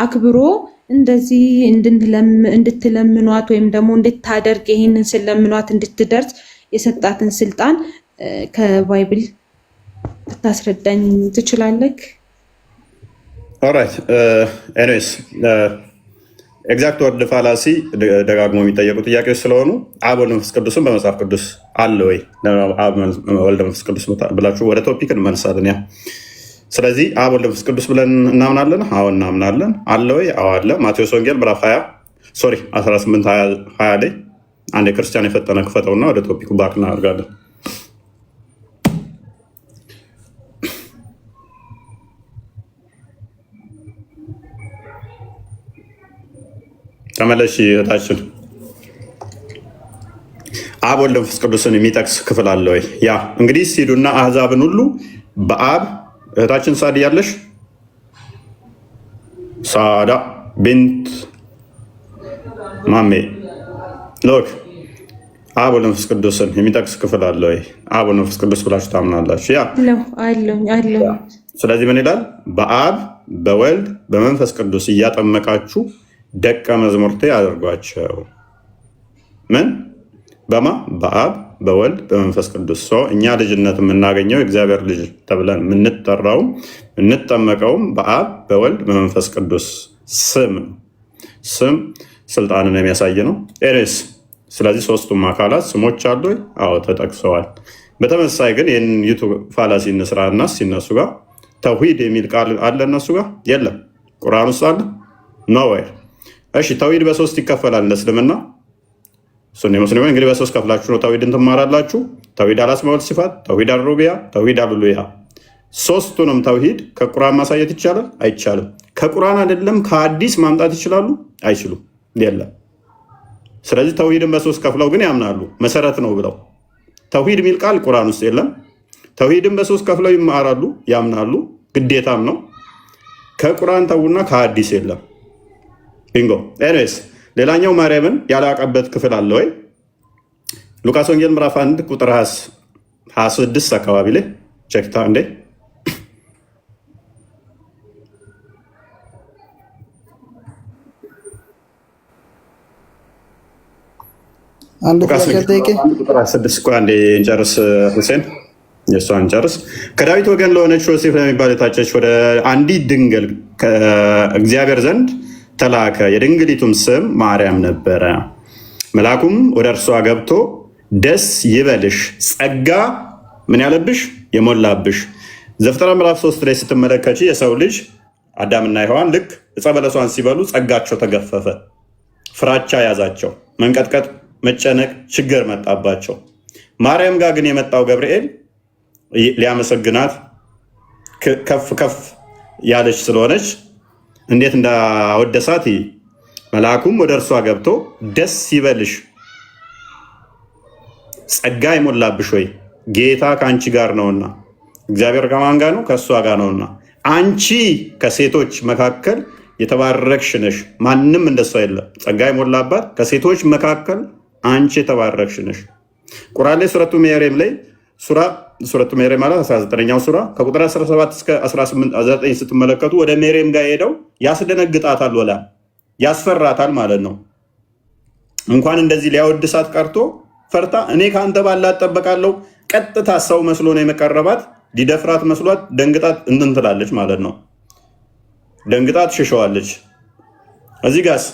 አክብሮ እንደዚህ እንድትለምኗት ወይም ደግሞ እንድታደርግ ይህንን ስለምኗት እንድትደርስ የሰጣትን ስልጣን ከባይብል ልታስረዳኝ ትችላለህ? ኦራይት ኤኒዌይስ ኤግዛክት ወርድ ፋላሲ ደጋግሞ የሚጠየቁ ጥያቄዎች ስለሆኑ አብ ወልድ መንፈስ ቅዱስን በመጽሐፍ ቅዱስ አለ ወይ አብ ወልድ መንፈስ ቅዱስ ብላችሁ ወደ ቶፒክ እንመልሳለን። ያ ስለዚህ አብ ወልድ መንፈስ ቅዱስ ብለን እናምናለን። አዎ እናምናለን። አለ ወይ? አዎ አለ። ማቴዎስ ወንጌል ምዕራፍ 18 20 ላይ አንድ የክርስቲያን የፈጠነ ክፈተውና ወደ ቶፒኩ ባክ እናደርጋለን። ተመለሽ እህታችን። አብ ወልድ መንፈስ ቅዱስን የሚጠቅስ ክፍል አለ ወይ? ያ እንግዲህ ሲዱና አህዛብን ሁሉ በአብ እህታችን ሳዲ ያለሽ ሳዳ ቢንት ማሜ ሎክ አብ ወልድ መንፈስ ቅዱስን የሚጠቅስ ክፍል አለ ወይ? አብ ወልድ መንፈስ ቅዱስ ብላችሁ ታምናላችሁ? ያ አለው። ስለዚህ ምን ይላል? በአብ በወልድ በመንፈስ ቅዱስ እያጠመቃችሁ ደቀ መዝሙርቴ አድርጓቸው። ምን በማ በአብ በወልድ በመንፈስ ቅዱስ። እኛ ልጅነት የምናገኘው እግዚአብሔር ልጅ ተብለን የምንጠራውም የምንጠመቀውም በአብ በወልድ በመንፈስ ቅዱስ ስም ስልጣንን የሚያሳይ ነው። ኤሬስ ስለዚህ ሶስቱም አካላት ስሞች አሉ። አዎ ተጠቅሰዋል። በተመሳሳይ ግን ይህን ዩቱብ ፋላሲ እንስራና ሲነሱ ጋር ተውሂድ የሚል ቃል አለ እነሱ ጋር የለም። ቁርአን ውስጥ አለ ኖዌር። እሺ ተውሂድ በሶስት ይከፈላል እንደ እስልምና። ሱኒ ሙስሊሞች እንግዲህ በሶስት ከፍላችሁ ነው ተውሂድን ትማራላችሁ። ተውሂድ አልአስማእ ወልሲፋት፣ ተውሂድ አልሩቢያ፣ ተውሂድ አልኡሉሂያ። ሶስቱንም ተውሂድ ከቁርአን ማሳየት ይቻላል? አይቻልም። ከቁርአን አይደለም ከሐዲስ ማምጣት ይችላሉ? አይችሉም። የለም። ስለዚህ ተውሂድን በሶስት ከፍለው ግን ያምናሉ መሰረት ነው ብለው። ተውሂድ የሚል ቃል ቁርአን ውስጥ የለም። ተውሂድን በሶስት ከፍለው ይማራሉ፣ ያምናሉ፣ ግዴታም ነው። ከቁርአን ተውና ከሐዲስ የለም። ቢንጎ። ኤኒዌይስ ሌላኛው ማርያምን ያላቀበት ክፍል አለ ወይ? ሉቃስ ወንጌል ምዕራፍ 1 ቁጥር 26 አካባቢ ላይ ቼክታ እንዴ እንጨርስ ሁሴን የእሷን ጨርስ። ከዳዊት ወገን ለሆነች ዮሴፍ ለሚባል የታጨች ወደ አንዲት ድንግል ከእግዚአብሔር ዘንድ ተላከ። የድንግሊቱም ስም ማርያም ነበረ። መልአኩም ወደ እርሷ ገብቶ ደስ ይበልሽ፣ ጸጋ ምን ያለብሽ የሞላብሽ። ዘፍጥረት ምዕራፍ 3 ላይ ስትመለከች የሰው ልጅ አዳምና ሔዋን ልክ ዕፀ በለሷን ሲበሉ ጸጋቸው ተገፈፈ፣ ፍራቻ ያዛቸው፣ መንቀጥቀጥ፣ መጨነቅ፣ ችግር መጣባቸው። ማርያም ጋር ግን የመጣው ገብርኤል ሊያመሰግናት ከፍ ከፍ ያለች ስለሆነች እንዴት እንዳወደሳት መልአኩም ወደ እርሷ ገብቶ ደስ ይበልሽ፣ ጸጋ የሞላብሽ ወይ ጌታ ከአንቺ ጋር ነውና። እግዚአብሔር ከማን ጋር ነው? ከእሷ ጋር ነውና። አንቺ ከሴቶች መካከል የተባረክሽ ነሽ። ማንም እንደሷ የለም። ጸጋ የሞላባት ከሴቶች መካከል አንቺ የተባረክሽ ነሽ። ቁርአን ላይ ሱረቱ መርየም ላይ ሱረቱ መርየም ማለት 19ኛው ሱራ ከቁጥር 17 እስከ 18 ስትመለከቱ ወደ መርየም ጋር ሄደው ያስደነግጣታል፣ ወላ ያስፈራታል ማለት ነው። እንኳን እንደዚህ ሊያወድሳት ቀርቶ ፈርታ እኔ ከአንተ ባላ እጠበቃለሁ። ቀጥታ ሰው መስሎ ነው የመቀረባት። ሊደፍራት መስሏት ደንግጣት እንትን ትላለች ማለት ነው። ደንግጣት ሽሸዋለች። እዚህ ጋስ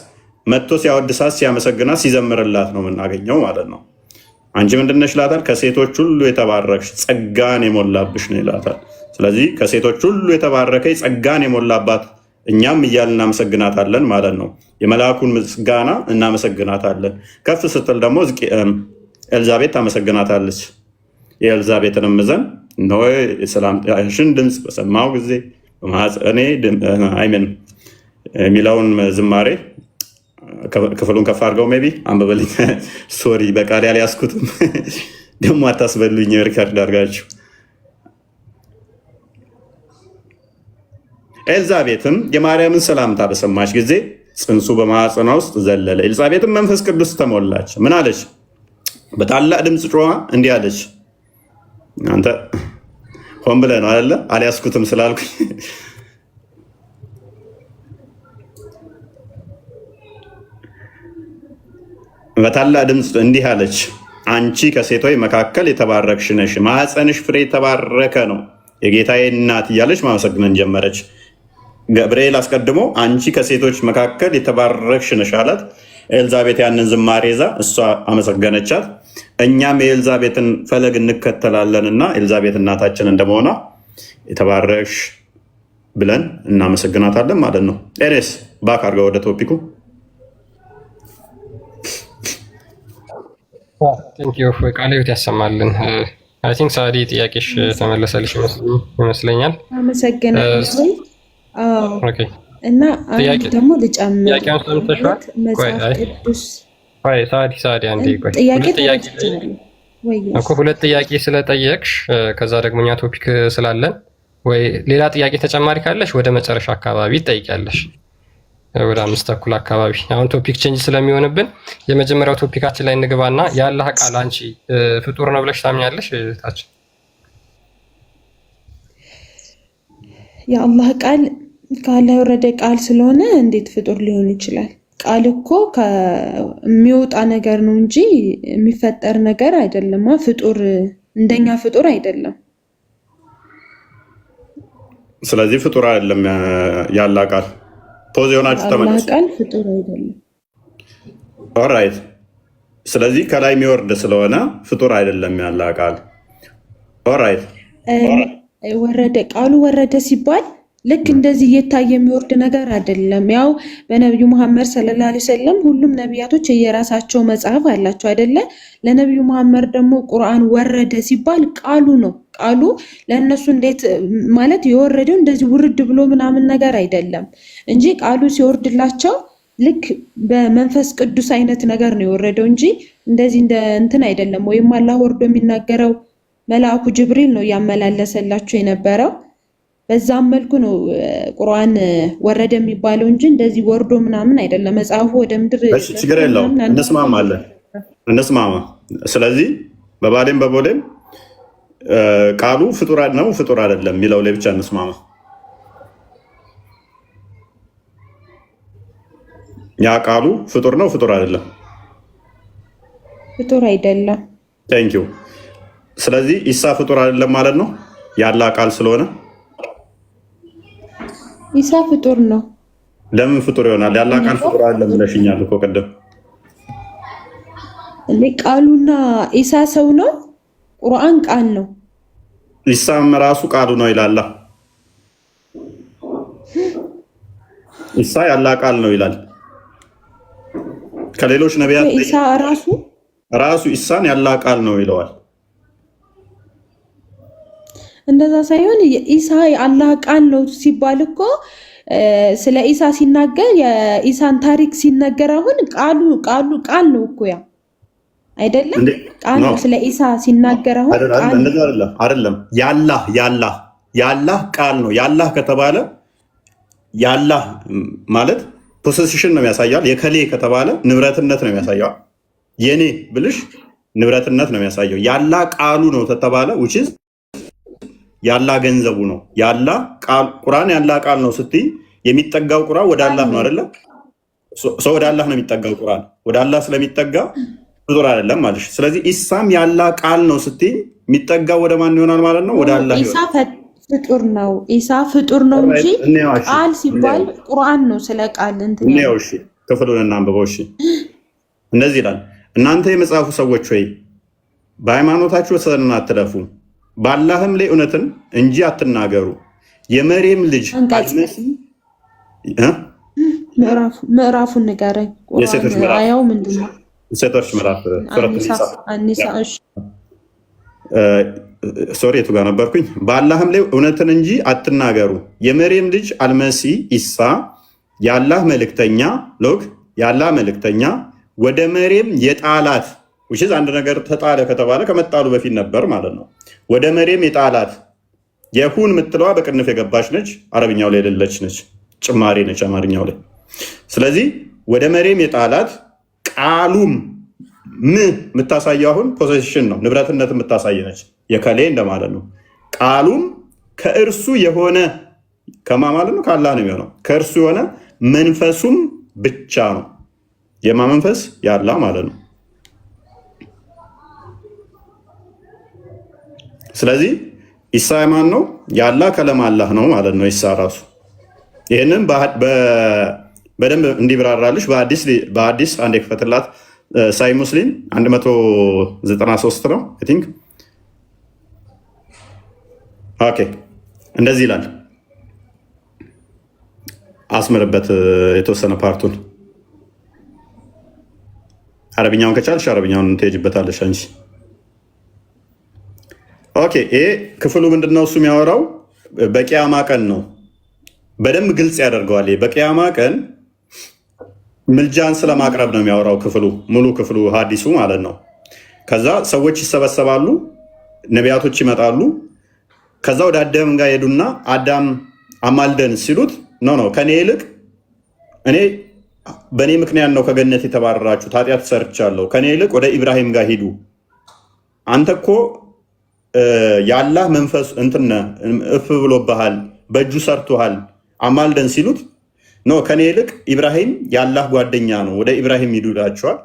መጥቶ ሲያወድሳት ሲያመሰግናት ሲዘምርላት ነው የምናገኘው ማለት ነው። አንቺ ምንድነሽ ይላታል? ከሴቶች ሁሉ የተባረክሽ ጸጋን የሞላብሽ ነው ይላታል። ስለዚህ ከሴቶች ሁሉ የተባረከች ጸጋን የሞላባት እኛም እያልን እናመሰግናታለን ማለት ነው። የመልአኩን ምስጋና እናመሰግናታለን። ከፍ ስትል ደግሞ ኤልዛቤት ታመሰግናታለች። የኤልዛቤትንም ዘን ነው የሰላምታሽን ድምፅ በሰማው ጊዜ በማኅፀኔ አይምን የሚለውን ዝማሬ ክፍሉን ከፍ አድርገው ሜይ ቢ አንብበልኝ። ሶሪ በቃል ያልያዝኩትም ደግሞ አታስበሉኝ። ሪከርድ አድርጋችሁ ኤልዛቤትም የማርያምን ሰላምታ በሰማች ጊዜ ጽንሱ በማኅፀኗ ውስጥ ዘለለ። ኤልዛቤትም መንፈስ ቅዱስ ተሞላች። ምን አለች? በታላቅ ድምፅ ጮኻ እንዲህ አለች። አንተ ሆን ብለህ ነው አይደለ? አልያዝኩትም ስላልኩኝ በታላቅ ድምፅ እንዲህ አለች፣ አንቺ ከሴቶች መካከል የተባረክሽ ነሽ፣ ማኅፀንሽ ፍሬ የተባረከ ነው፣ የጌታዬ እናት እያለች ማመሰግነን ጀመረች። ገብርኤል አስቀድሞ አንቺ ከሴቶች መካከል የተባረክሽ ነሽ አላት። ኤልዛቤት ያንን ዝማሬ ይዛ እሷ አመሰገነቻት። እኛም የኤልዛቤትን ፈለግ እንከተላለንና ኤልዛቤት እናታችን እንደመሆኗ የተባረክሽ ብለን እናመሰግናታለን ማለት ነው። ኤሬስ ባክ አድርገው ወደ ቶፒኩ። ቃለ ሕይወት ያሰማልን። አይ ቲንክ ሳዲ ጥያቄሽ ተመለሰልሽ ይመስለኛል። አመሰግናለሁ። እና አንድ ደግሞ ልጨምር መጽሐፍ ቅዱስ ሁለት ጥያቄ ስለጠየቅሽ ከዛ ደግሞ እኛ ቶፒክ ስላለን ወይ ሌላ ጥያቄ ተጨማሪ ካለሽ ወደ መጨረሻ አካባቢ ትጠይቂያለሽ፣ ወደ 5:30 አካባቢ። አሁን ቶፒክ ቼንጅ ስለሚሆንብን የመጀመሪያው ቶፒካችን ላይ እንግባና የአላህ ቃል አንቺ ፍጡር ነው ብለሽ ታምኛለሽ? ታች የአላህ ቃል ከአላህ የወረደ ቃል ስለሆነ እንዴት ፍጡር ሊሆን ይችላል? ቃል እኮ የሚወጣ ነገር ነው እንጂ የሚፈጠር ነገር አይደለም። ፍጡር እንደኛ ፍጡር አይደለም። ስለዚህ ፍጡር አይደለም የአላህ ቃል። ፖዝ የሆናችሁ ተመለሱ። የአላህ ቃል ፍጡር አይደለም። ኦራይት። ስለዚህ ከላይ የሚወርድ ስለሆነ ፍጡር አይደለም የአላህ ቃል። ኦራይት። ወረደ ቃሉ ወረደ ሲባል ልክ እንደዚህ እየታየ የሚወርድ ነገር አይደለም። ያው በነቢዩ መሐመድ ሰለላሁ ዐለይሂ ወሰለም ሁሉም ነቢያቶች የየራሳቸው መጽሐፍ አላቸው አይደለ? ለነቢዩ መሐመድ ደግሞ ቁርአን ወረደ ሲባል ቃሉ ነው። ቃሉ ለእነሱ እንዴት ማለት የወረደው እንደዚህ ውርድ ብሎ ምናምን ነገር አይደለም እንጂ ቃሉ ሲወርድላቸው ልክ በመንፈስ ቅዱስ አይነት ነገር ነው የወረደው እንጂ እንደዚህ እንደ እንትን አይደለም። ወይም አላህ ወርዶ የሚናገረው መልአኩ ጅብሪል ነው ያመላለሰላቸው የነበረው። በዛም መልኩ ነው ቁርአን ወረደ የሚባለው እንጂ እንደዚህ ወርዶ ምናምን አይደለም። መጽሐፉ ወደ ምድር ችግር የለውም። እንስማማ። ስለዚህ በባሌም በቦሌም ቃሉ ፍጡር ነው ፍጡር አይደለም የሚለው ላይ ብቻ እንስማማ። ያ ቃሉ ፍጡር ነው ፍጡር አይደለም? ፍጡር አይደለም። ቴንክ ዩ። ስለዚህ ኢሳ ፍጡር አይደለም ማለት ነው የአላህ ቃል ስለሆነ? ኢሳ ፍጡር ነው። ለምን ፍጡር ይሆናል? የአላህ ቃል ፍጡር አይደለም ብለሽኛል እኮ ቅድም። ቃሉና ኢሳ ሰው ነው፣ ቁርአን ቃል ነው። ኢሳም ራሱ ቃሉ ነው ይላል። ኢሳ የአላህ ቃል ነው ይላል። ከሌሎች ነቢያት ኢሳ ራሱ ኢሳን የአላህ ቃል ነው ይለዋል። እንደዛ ሳይሆን ኢሳ የአላህ ቃል ነው ሲባል እኮ ስለ ኢሳ ሲናገር የኢሳን ታሪክ ሲነገር አሁን ቃል ነው እኮ ያ አይደለም? ቃል ነው። ስለ ኢሳ ሲናገር አሁን አይደለም የአላህ ቃል ነው። የአላህ ከተባለ የአላህ ማለት ፖሴሽን ነው የሚያሳያል። የከሌ ከተባለ ንብረትነት ነው የሚያሳየው። የኔ ብልሽ ንብረትነት ነው የሚያሳየው። የአላህ ቃሉ ነው ተተባለ which is የአላህ ገንዘቡ ነው። የአላህ ቃል ቁርአን የአላህ ቃል ነው ስትይ የሚጠጋው ቁርአን ወደ አላህ ነው አይደለ? ሰው ወደ አላህ ነው የሚጠጋው። ቁርአን ወደ አላህ ስለሚጠጋ ፍጡር አይደለም ማለት። ስለዚህ ኢሳም የአላህ ቃል ነው ስትይ የሚጠጋው ወደ ማን ይሆናል ማለት ነው? ወደ አላህ ኢሳ ፍጡር ነው። ኢሳ ፍጡር ነው እንጂ ቃል ሲባል ቁርአን ነው ስለ ቃል እንትን ነው። እሺ ክፍሉን እናንብበው። እሺ እንደዚህ ይላል፣ እናንተ የመጽሐፉ ሰዎች ሆይ በሃይማኖታችሁ ወሰንን አትለፉ፣ በአላህም ላይ እውነትን እንጂ አትናገሩ። የመርየም ልጅ ምዕራፉን ንገረኝ። አያው ምንድን ነው? ሴቶች ምዕራፍ ሶሪ የቱ ጋር ነበርኩኝ? በአላህም ላይ እውነትን እንጂ አትናገሩ። የመርየም ልጅ አልመሲ ኢሳ የአላህ መልእክተኛ ሎክ የአላህ መልእክተኛ ወደ መርየም የጣላት ውሽዝ አንድ ነገር ተጣለ ከተባለ ከመጣሉ በፊት ነበር ማለት ነው። ወደ መርየም የጣላት የሁን የምትለዋ በቅንፍ የገባች ነች። አረብኛው ላይ የሌለች ነች፣ ጭማሪ ነች አማርኛው ላይ። ስለዚህ ወደ መርየም የጣላት ቃሉም የምታሳየው አሁን ፖሴሽን ነው፣ ንብረትነት የምታሳይ ነች፣ የከሌ እንደማለት ነው። ቃሉም ከእርሱ የሆነ ከማ ማለት ነው ከአላህ ነው የሚሆነው። ከእርሱ የሆነ መንፈሱም ብቻ ነው። የማ መንፈስ? የአላህ ማለት ነው። ስለዚህ ኢሳ የማን ነው? የአላህ ከለም አላህ ነው ማለት ነው ኢሳ ራሱ። ይህንን በደንብ እንዲብራራልሽ በአዲስ አንድ የክፈትላት ሳይ ሙስሊም 193 ነው አይ ቲንክ። ኦኬ እንደዚህ ይላል። አስምርበት የተወሰነ ፓርቱን። አረብኛውን ከቻልሽ አረብኛውን ትሄጂበታለሽ አንቺ። ኦኬ ይሄ ክፍሉ ምንድነው? እሱ የሚያወራው በቂያማ ቀን ነው። በደንብ ግልጽ ያደርገዋል። በቂያማ ቀን ምልጃን ስለማቅረብ ነው የሚያወራው ክፍሉ፣ ሙሉ ክፍሉ ሀዲሱ ማለት ነው። ከዛ ሰዎች ይሰበሰባሉ፣ ነቢያቶች ይመጣሉ። ከዛ ወደ አዳም ጋር ሄዱና አዳም አማልደን ሲሉት ኖ ከኔ ይልቅ እኔ በእኔ ምክንያት ነው ከገነት የተባረራችሁት፣ ኃጢአት ሰርቻለሁ፣ ከኔ ይልቅ ወደ ኢብራሂም ጋር ሂዱ፣ አንተ እኮ የአላህ መንፈስ እንትነ እፍ ብሎብሃል፣ በእጁ ሰርቶሃል፣ አማልደን ሲሉት ኖ ከኔ ይልቅ ኢብራሂም የአላህ ጓደኛ ነው፣ ወደ ኢብራሂም ሂዱ ይላቸዋል።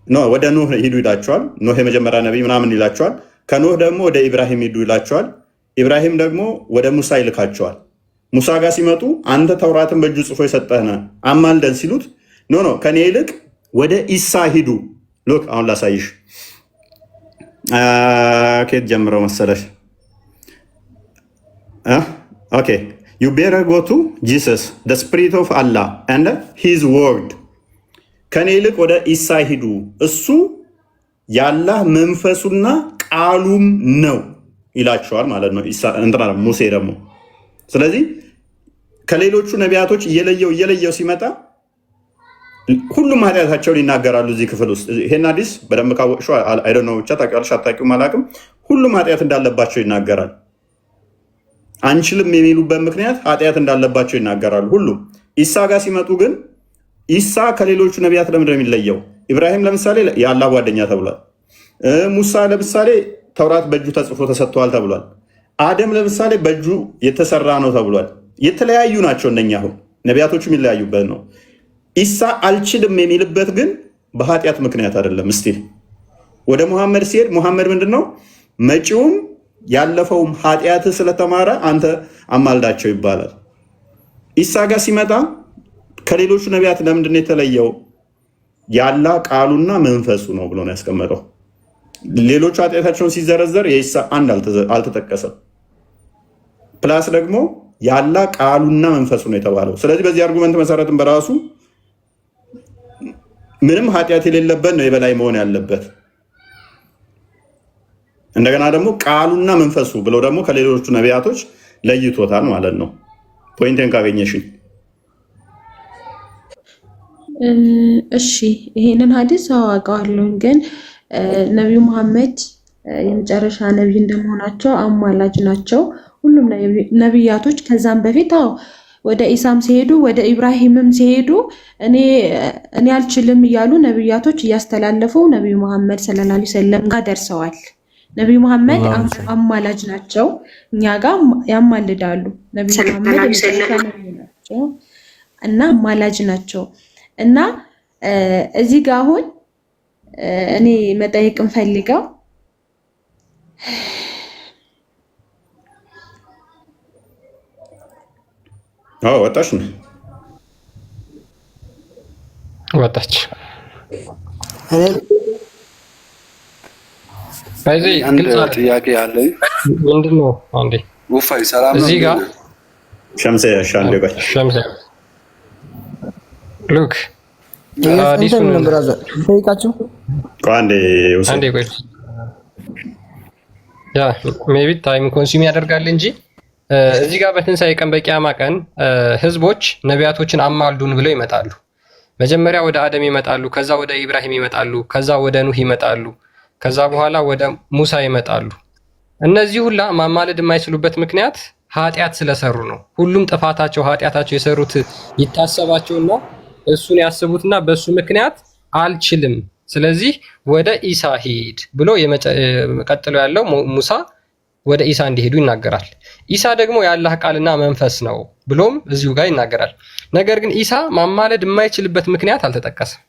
ኖ ወደ ኖህ ሂዱ ይላቸዋል። ኖህ የመጀመሪያ ነቢይ ምናምን ይላቸዋል። ከኖህ ደግሞ ወደ ኢብራሂም ሂዱ ይላቸዋል። ኢብራሂም ደግሞ ወደ ሙሳ ይልካቸዋል። ሙሳ ጋር ሲመጡ አንተ ተውራትን በእጁ ጽፎ የሰጠህነ አማልደን ሲሉት ኖ ከኔ ይልቅ ወደ ኢሳ ሂዱ። ሎክ አሁን ላሳይሽ። ከየት ጀምረው መሰለሽ? ኦኬ you better go to Jesus the spirit of Allah and his word። ከኔ ይልቅ ወደ ኢሳ ሂዱ፣ እሱ የአላህ መንፈሱና ቃሉም ነው ይላቸዋል ማለት ነው እንትና ሙሴ ደግሞ። ስለዚህ ከሌሎቹ ነቢያቶች እየለየው ሲመጣ ሁሉም ኃጢአታቸውን ይናገራሉ እዚህ ክፍል ውስጥ። ይሄን ሐዲስ በደንብ ካወቅሽው አይ ዶንት ኖ ብቻ ታውቂያለሽ አታውቂውም አላውቅም፣ ሁሉም ኃጢአት እንዳለባቸው ይናገራል። አንችልም የሚሉበት ምክንያት ኃጢአት እንዳለባቸው ይናገራሉ ሁሉም። ኢሳ ጋር ሲመጡ ግን ኢሳ ከሌሎቹ ነቢያት ለምንድን ነው የሚለየው? ኢብራሂም ለምሳሌ የአላህ ጓደኛ ተብሏል። ሙሳ ለምሳሌ ተውራት በእጁ ተጽፎ ተሰጥተዋል ተብሏል። አደም ለምሳሌ በእጁ የተሰራ ነው ተብሏል። የተለያዩ ናቸው እነኛ። አሁን ነቢያቶቹ የሚለያዩበት ነው። ኢሳ አልችልም የሚልበት ግን በኃጢአት ምክንያት አይደለም። እስቲ ወደ ሙሐመድ ሲሄድ ሙሐመድ ምንድን ነው መጪውም ያለፈውም ኃጢአት ስለተማረ አንተ አማልዳቸው ይባላል። ኢሳ ጋር ሲመጣ ከሌሎቹ ነቢያት ለምንድን ነው የተለየው? የአላህ ቃሉና መንፈሱ ነው ብሎ ነው ያስቀመጠው። ሌሎቹ ኃጢአታቸውን ሲዘረዘር የኢሳ አንድ አልተጠቀሰም። ፕላስ ደግሞ የአላህ ቃሉና መንፈሱ ነው የተባለው። ስለዚህ በዚህ አርጉመንት መሰረትም በራሱ ምንም ኃጢአት የሌለበት ነው የበላይ መሆን ያለበት። እንደገና ደግሞ ቃሉና መንፈሱ ብለው ደግሞ ከሌሎቹ ነቢያቶች ለይቶታል ማለት ነው። ፖይንቴን ካገኘሽኝ። እሺ ይሄንን ሐዲስ አዋቀዋለሁ፣ ግን ነቢዩ መሐመድ የመጨረሻ ነቢይ እንደመሆናቸው አማላጅ ናቸው። ሁሉም ነቢያቶች ከዛም በፊት ወደ ኢሳም ሲሄዱ ወደ ኢብራሂምም ሲሄዱ እኔ አልችልም እያሉ ነቢያቶች እያስተላለፉ ነቢዩ መሐመድ ሰለላሁ ዐለይሂ ወሰለም ጋር ደርሰዋል። ነቢዩ መሐመድ አማላጅ ናቸው፣ እኛ ጋር ያማልዳሉ። ነቢዩ መሐመድ ናቸው እና አማላጅ ናቸው። እና እዚህ ጋር አሁን እኔ መጠየቅ እንፈልገው ወጣች ነው ወጣች። ጥያቄ አለ። ምንድን ነው? አንዴ ውፋይ ሰላም እዚህ ጋር ሸምሴ ያሻል ይቆይ ሸምሴ ሉክ አዲሱን ብራዘር ጠይቃችሁ አንዴ ቆይ ያ ሜቢ ታይም ኮንሱም ያደርጋል እንጂ እዚህ ጋር በትንሳኤ ቀን በቂያማ ቀን ህዝቦች ነቢያቶችን አማልዱን ብለው ይመጣሉ። መጀመሪያ ወደ አደም ይመጣሉ፣ ከዛ ወደ ኢብራሂም ይመጣሉ፣ ከዛ ወደ ኑህ ይመጣሉ፣ ከዛ በኋላ ወደ ሙሳ ይመጣሉ። እነዚህ ሁላ ማማለድ የማይችሉበት ምክንያት ኃጢአት ስለሰሩ ነው። ሁሉም ጥፋታቸው ኃጢአታቸው የሰሩት ይታሰባቸውና እሱን ያስቡትና በሱ ምክንያት አልችልም ስለዚህ ወደ ኢሳ ሂድ ብሎ ቀጥሎ ያለው ሙሳ ወደ ኢሳ እንዲሄዱ ይናገራል። ኢሳ ደግሞ የአላህ ቃልና መንፈስ ነው ብሎም እዚሁ ጋር ይናገራል። ነገር ግን ኢሳ ማማለድ የማይችልበት ምክንያት አልተጠቀሰም።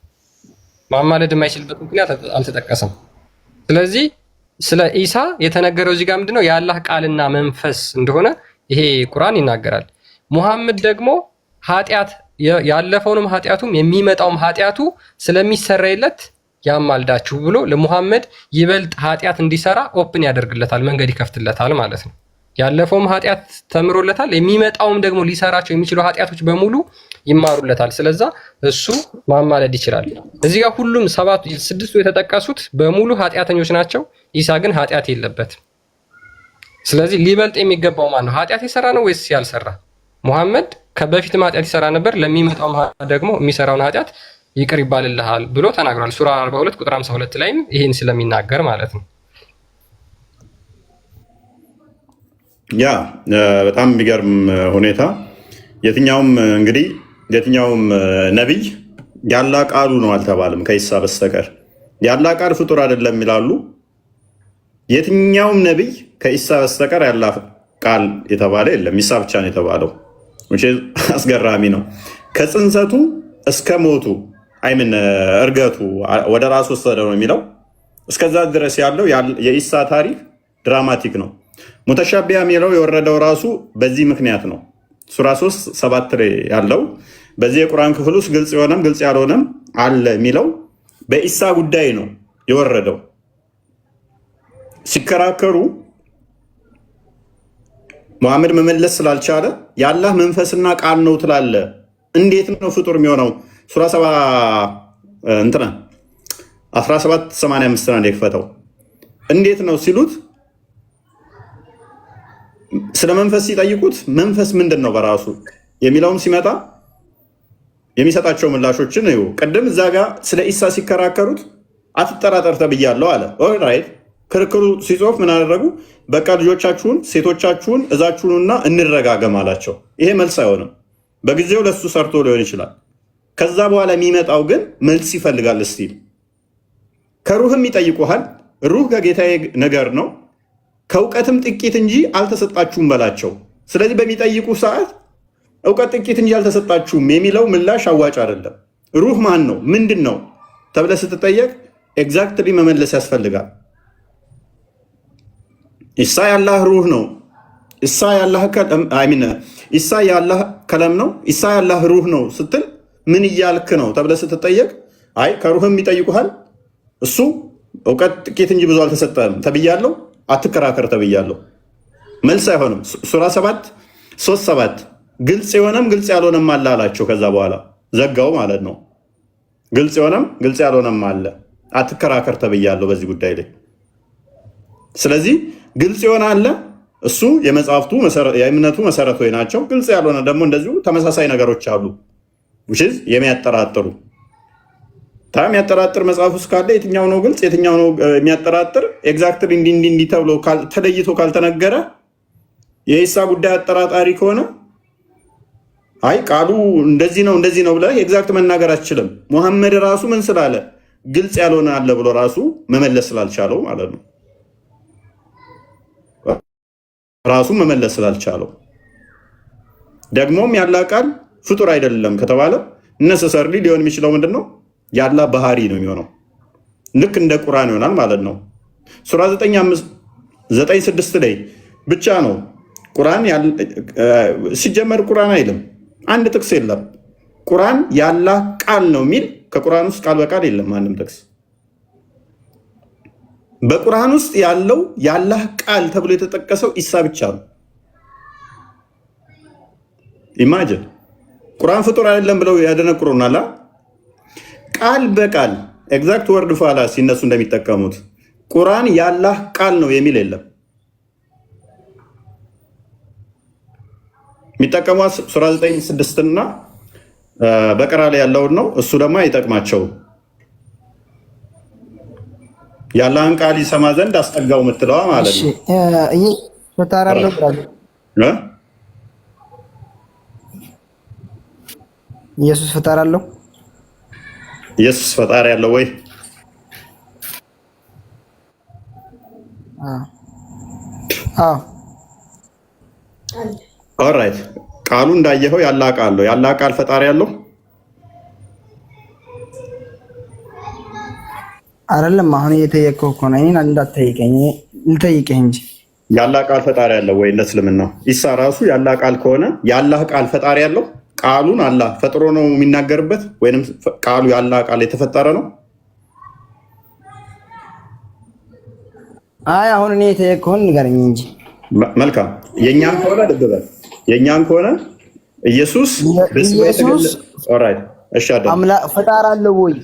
ስለዚህ ስለ ኢሳ የተነገረው እዚህ ጋር ምንድነው? የአላህ ቃልና መንፈስ እንደሆነ ይሄ ቁርአን ይናገራል። ሙሐመድ ደግሞ ኃጢአት ያለፈውንም ኃጢአቱም የሚመጣውም ኃጢአቱ ስለሚሰረይለት ያማልዳችሁ ብሎ ለሙሐመድ ይበልጥ ኃጢአት እንዲሰራ ኦፕን ያደርግለታል፣ መንገድ ይከፍትለታል ማለት ነው። ያለፈውም ኃጢአት ተምሮለታል፣ የሚመጣውም ደግሞ ሊሰራቸው የሚችሉ ኃጢአቶች በሙሉ ይማሩለታል። ስለዛ እሱ ማማለድ ይችላል። እዚህ ጋር ሁሉም ስድስቱ የተጠቀሱት በሙሉ ኃጢአተኞች ናቸው። ኢሳ ግን ኃጢአት የለበትም። ስለዚህ ሊበልጥ የሚገባው ማን ነው? ኃጢአት የሰራ ነው ወይስ ያልሰራ? ሙሐመድ ከበፊትም ኃጢአት ይሰራ ነበር፣ ለሚመጣው ደግሞ የሚሰራውን ኃጢአት ይቅር ይባልልሃል ብሎ ተናግሯል። ሱራ 42 ቁጥር 52 ላይም ይሄን ስለሚናገር ማለት ነው። ያ በጣም የሚገርም ሁኔታ የትኛውም ነቢይ የአላህ ቃሉ ነው አልተባለም ከኢሳ በስተቀር። የአላህ ቃል ፍጡር አይደለም ይላሉ። የትኛውም ነቢይ ከኢሳ በስተቀር ያላህ ቃል የተባለ የለም። ኢሳ ብቻ ነው የተባለው። አስገራሚ ነው። ከጽንሰቱ እስከ ሞቱ እርገቱ ወደ ራሱ ወሰደ ነው የሚለው። እስከዛ ድረስ ያለው የኢሳ ታሪክ ድራማቲክ ነው። ሙተሻቢያ የሚለው የወረደው ራሱ በዚህ ምክንያት ነው። ሱራ 3:7 ላይ ያለው በዚህ የቁርአን ክፍል ውስጥ ግልጽ የሆነም ግልጽ ያልሆነም አለ የሚለው በኢሳ ጉዳይ ነው የወረደው። ሲከራከሩ ሙሐመድ መመለስ ስላልቻለ የአላህ መንፈስና ቃል ነው ትላለ፣ እንዴት ነው ፍጡር የሚሆነው? ሱራ 17:85 ነው የከፈተው። እንዴት ነው ሲሉት ስለ መንፈስ ሲጠይቁት መንፈስ ምንድን ነው በራሱ የሚለውም ሲመጣ የሚሰጣቸው ምላሾችን እዩ። ቅድም እዛ ጋር ስለ ኢሳ ሲከራከሩት አትጠራጠር ተብያለሁ አለ። ኦልራይት ክርክሩ ሲጾፍ ምን አደረጉ? በቃ ልጆቻችሁን ሴቶቻችሁን እዛችሁንና እንረጋገም አላቸው። ይሄ መልስ አይሆንም። በጊዜው ለሱ ሰርቶ ሊሆን ይችላል። ከዛ በኋላ የሚመጣው ግን መልስ ይፈልጋል። እስቲል ከሩህም ይጠይቁሃል። ሩህ ከጌታዬ ነገር ነው ከእውቀትም ጥቂት እንጂ አልተሰጣችሁም በላቸው። ስለዚህ በሚጠይቁ ሰዓት እውቀት ጥቂት እንጂ አልተሰጣችሁም የሚለው ምላሽ አዋጭ አይደለም። ሩህ ማን ነው ምንድን ነው ተብለህ ስትጠየቅ ኤግዛክትሊ መመለስ ያስፈልጋል። ኢሳ የአላህ ሩህ ነው፣ ኢሳ የአላህ ከለም ነው፣ ኢሳ የአላህ ሩህ ነው ስትል ምን እያልክ ነው ተብለህ ስትጠየቅ አይ ከሩህም ይጠይቁሃል። እሱ እውቀት ጥቂት እንጂ ብዙ አልተሰጠም ተብያለሁ፣ አትከራከር ተብያለሁ። መልስ አይሆንም። ሱራ 3:7 ግልጽ የሆነም ግልጽ ያልሆነም አለ አላቸው። ከዛ በኋላ ዘጋው ማለት ነው። ግልጽ የሆነም ግልጽ ያልሆነም አለ፣ አትከራከር ተብያለሁ በዚህ ጉዳይ ላይ። ስለዚህ ግልጽ የሆነ አለ፣ እሱ የመጽሐፍቱ የእምነቱ መሰረቶች ናቸው። ግልጽ ያልሆነ ደግሞ እንደዚሁ ተመሳሳይ ነገሮች አሉ የሚያጠራጥሩ። የሚያጠራጥር መጽሐፍ ውስጥ ካለ የትኛው ነው ግልጽ የትኛው ነው የሚያጠራጥር? ኤግዛክትሊ እንዲህ ተብሎ ተለይቶ ካልተነገረ የኢሳ ጉዳይ አጠራጣሪ ከሆነ አይ ቃሉ እንደዚህ ነው ብለህ ኤግዛክት መናገር አትችልም። ሙሐመድ ራሱ ምን ስላለ ግልጽ ያልሆነ አለ ብሎ ራሱ መመለስ ስላልቻለው ማለት ነው። ራሱ መመለስ ስላልቻለው ደግሞም ያላህ ቃል ፍጡር አይደለም ከተባለ ነሰሰርሊ ሊሆን የሚችለው ምንድን ነው? ያላህ ባህሪ ነው የሚሆነው። ልክ እንደ ቁርአን ይሆናል ማለት ነው። ሱራ 9:6 ላይ ብቻ ነው ቁርአን ሲጀመር ቁርአን አይልም። አንድ ጥቅስ የለም ቁርአን ያላህ ቃል ነው የሚል ከቁርአን ውስጥ ቃል በቃል የለም አንድም ጥቅስ። በቁርአን ውስጥ ያለው ያላህ ቃል ተብሎ የተጠቀሰው ኢሳ ብቻ ነው። ኢማጂን ቁርአን ፍጡር አይደለም ብለው ያደነቁሩናል። ቃል በቃል ኤግዛክት ወርድ ፋላሲ እነሱ እንደሚጠቀሙት ቁርአን ያላህ ቃል ነው የሚል የለም። የሚጠቀሟት ሱራ 9:6 እና በቀራ ላይ ያለውን ነው። እሱ ደግሞ አይጠቅማቸው። ያላህን ቃል ይሰማ ዘንድ አስጠጋው የምትለዋ ማለት ነው። ኢየሱስ ፈጣሪ አለው። ኢየሱስ ፈጣሪ ያለው ወይ? ኦልራይት ቃሉ እንዳየኸው ያላ ቃል ነው። ያላ ቃል ፈጣሪ ያለው አይደለም። አሁን እየጠየቀው እኮ ነው። እኔን እንዳትጠይቀኝ ልጠይቅህ እንጂ ያላ ቃል ፈጣሪ ያለው ወይ? እንደ እስልምናው ኢሳ ራሱ ያላ ቃል ከሆነ ያላህ ቃል ፈጣሪ ያለው ቃሉን አላህ ፈጥሮ ነው የሚናገርበት ወይንም ቃሉ ያላ ቃል የተፈጠረ ነው? አይ አሁን እኔ የጠየቀውን ንገረኝ እንጂ። መልካም የኛን ከሆነ ልብበል የኛን ከሆነ ኢየሱስ ኦልራይት እሺ አዳም አምላክ ፈጣሪ አለው ወይ?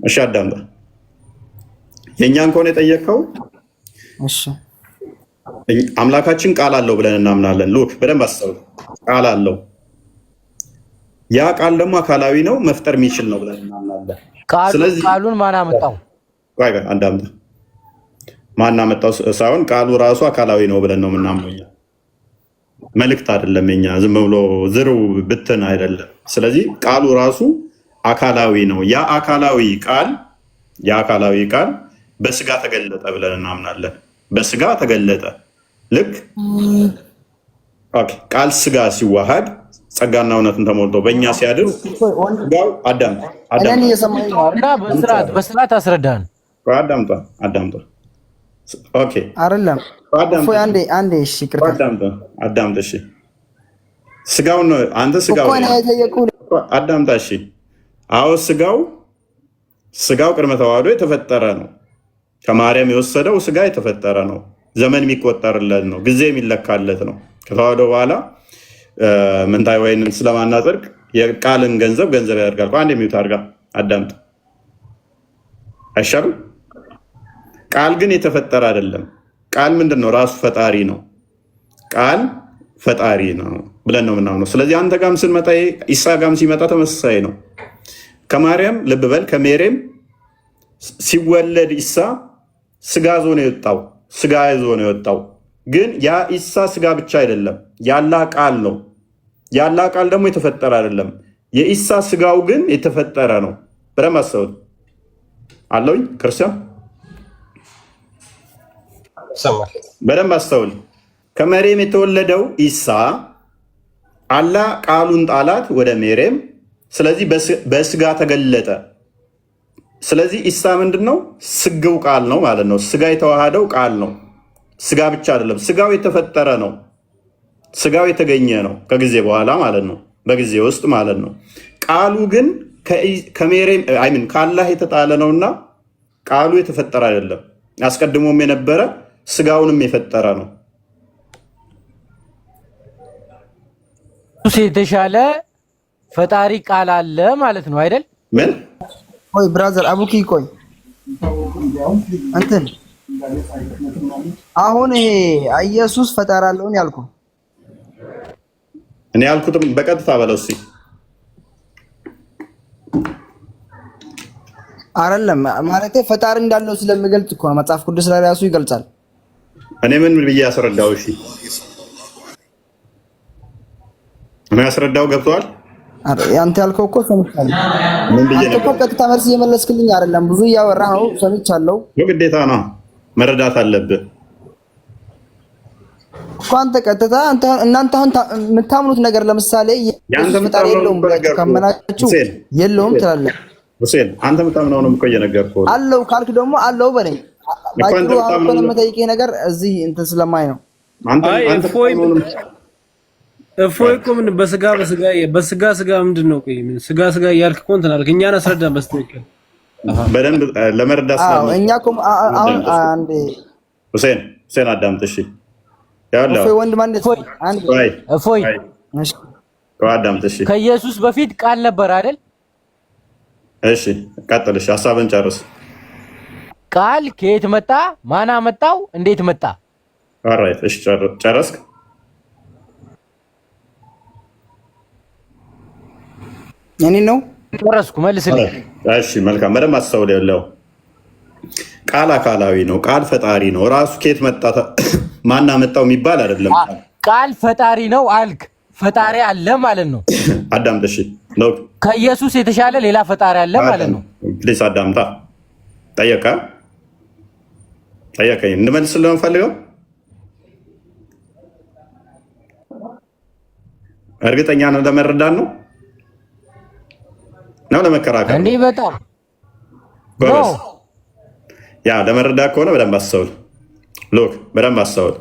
እሺ አዳም የኛን ከሆነ የጠየቀው እሺ አምላካችን ቃል አለው ብለን እናምናለን። ሉክ በደንብ አስተውል። ቃል አለው። ያ ቃል ደግሞ አካላዊ ነው፣ መፍጠር የሚችል ነው ብለን እናምናለን። ስለዚህ ቃሉን ማን አመጣው? ቆይ አንዳምጥ ማን አመጣው ሳይሆን ቃሉ ራሱ አካላዊ ነው ብለን ነው የምናምነው። መልእክት አይደለም የኛ ዝም ብሎ ዝሩ ብትን አይደለም። ስለዚህ ቃሉ ራሱ አካላዊ ነው። ያ አካላዊ ቃል በስጋ ተገለጠ ብለን እናምናለን። በስጋ ተገለጠ። ልክ ቃል ስጋ ሲዋሃድ ጸጋና እውነትን ተሞልቶ በእኛ ሲያድር ስጋው በስርዓት አስረዳን። አዳምጣ ኦኬ አይደለም አንዴ እሺ አዳምጣ እሺ ስጋው ነው አንተ ስጋው አዳምጣ እሺ አዎ ስጋው ቅድመ ተዋህዶ የተፈጠረ ነው። ከማርያም የወሰደው ስጋ የተፈጠረ ነው። ዘመን የሚቆጠርለት ነው። ጊዜ የሚለካለት ነው። ከተዋህዶ በኋላ ምንታይ ወይንን ስለማናጸድቅ የቃልን ገንዘብ ያደርጋል። አንድ የሚውት አድርጋ አዳምጥ አይሻልም? ቃል ግን የተፈጠረ አይደለም። ቃል ምንድን ነው? ራሱ ፈጣሪ ነው። ቃል ፈጣሪ ነው ብለን ነው የምናምነው። ስለዚህ አንተ ጋም ስንመጣ ኢሳ ጋም ሲመጣ ተመሳሳይ ነው። ከማርያም ልብ በል ከሜሬም ሲወለድ ኢሳ ስጋ ይዞ ነው የወጣው። ግን ያ ኢሳ ስጋ ብቻ አይደለም፣ ያላህ ቃል ነው። ያላህ ቃል ደግሞ የተፈጠረ አይደለም። የኢሳ ስጋው ግን የተፈጠረ ነው። በደንብ አስተውል አለውኝ ክርስቲያን በደንብ አስተውል። ከመሬም የተወለደው ኢሳ አላህ ቃሉን ጣላት ወደ ሜሬም። ስለዚህ በስጋ ተገለጠ። ስለዚህ ኢሳ ምንድን ነው? ስግው ቃል ነው ማለት ነው። ስጋ የተዋሃደው ቃል ነው። ስጋ ብቻ አይደለም፣ ስጋው የተፈጠረ ነው። ስጋው የተገኘ ነው ከጊዜ በኋላ ማለት ነው፣ በጊዜ ውስጥ ማለት ነው። ቃሉ ግን ከሜሬም አይምን ከአላህ የተጣለ ነውና ቃሉ የተፈጠረ አይደለም። አስቀድሞም የነበረ ስጋውንም የፈጠረ ነው። ኢየሱስ የተሻለ ፈጣሪ ቃል አለ ማለት ነው አይደል? ምን? ቆይ ብራዘር አቡኪ ቆይ እንትን አሁን ይሄ ኢየሱስ ፈጣሪ አለውን ያልኩ እኔ ያልኩትም በቀጥታ በለው እስኪ። አይደለም ማለቴ ፈጣሪ እንዳለው ስለሚገልጽ እኮ ነው። መጽሐፍ ቅዱስ ላይ ራሱ ይገልጻል። እኔ ምን ብዬ ያስረዳው? እሺ እኔ ያስረዳው ገብቷል? ያንተ ያልከው እኮ ሰምቻለሁ። ምን ብዬ ነው? ቀጥታ መልስ እየመለስክልኝ አይደለም። ብዙ እያወራህ ነው። ሰምቻለሁ። ግዴታ ነው መረዳት አለብህ እኮ አንተ ቀጥታ እናንተ አሁን የምታምኑት ነገር ለምሳሌ ፈጣሪ የለውም ብላችሁ ካመናችሁ የለውም ትላለህ። ሁሴን አንተ የምታምነው ነው እኮ እየነገርኩህ አለው ካልክ ደግሞ አለው በለኝ። ባይሩ አሁን የምጠይቅህ ነገር እዚህ እንትን ስለማይ ነው። አንተ እፎይ እኮ ምን በስጋ ምንድን ነው? ቆይ ምን ስጋ እያልክ እኮ እንትን አልክ። እኛን አስረዳን በስተቀር በደንብ ለመረዳት ስለማይ እኛ እኮ አሁን አንዴ ሁሴን አዳምጥ እሺ። እፎይ ወንድ ማለት አንዴ እፎይ እሺ አዳምጥ እሺ። ከኢየሱስ በፊት ቃል ነበር አይደል? እሺ ቀጥል። እሺ ሐሳብን ጨርስ። ቃል ከየት መጣ? ማን አመጣው? እንዴት መጣ? ኦልራይት እሺ ጨረስክ? እኔ ነው ጨረስኩ። መልስልኝ። እሺ መልካም። በደንብ አስተውል። ያለው ቃል አካላዊ ነው። ቃል ፈጣሪ ነው። ራሱ ከየት መጣ ማን አመጣው የሚባል አይደለም። ቃል ፈጣሪ ነው አልክ። ፈጣሪ አለ ማለት ነው። አዳምጥ እሺ። ከኢየሱስ የተሻለ ሌላ ፈጣሪ አለ ማለት ነው። ፕሊስ አዳምጣ። ጠየቀ ጠየቀኝ እንድመልስልህ ነው የምፈልገው። እርግጠኛ ነው ለመረዳት ነው ለመከራከር እንዴ? በጣም ጎበዝ። ያ ለመረዳት ከሆነ በደንብ አስተውል። ሎክ በደንብ አስተውል።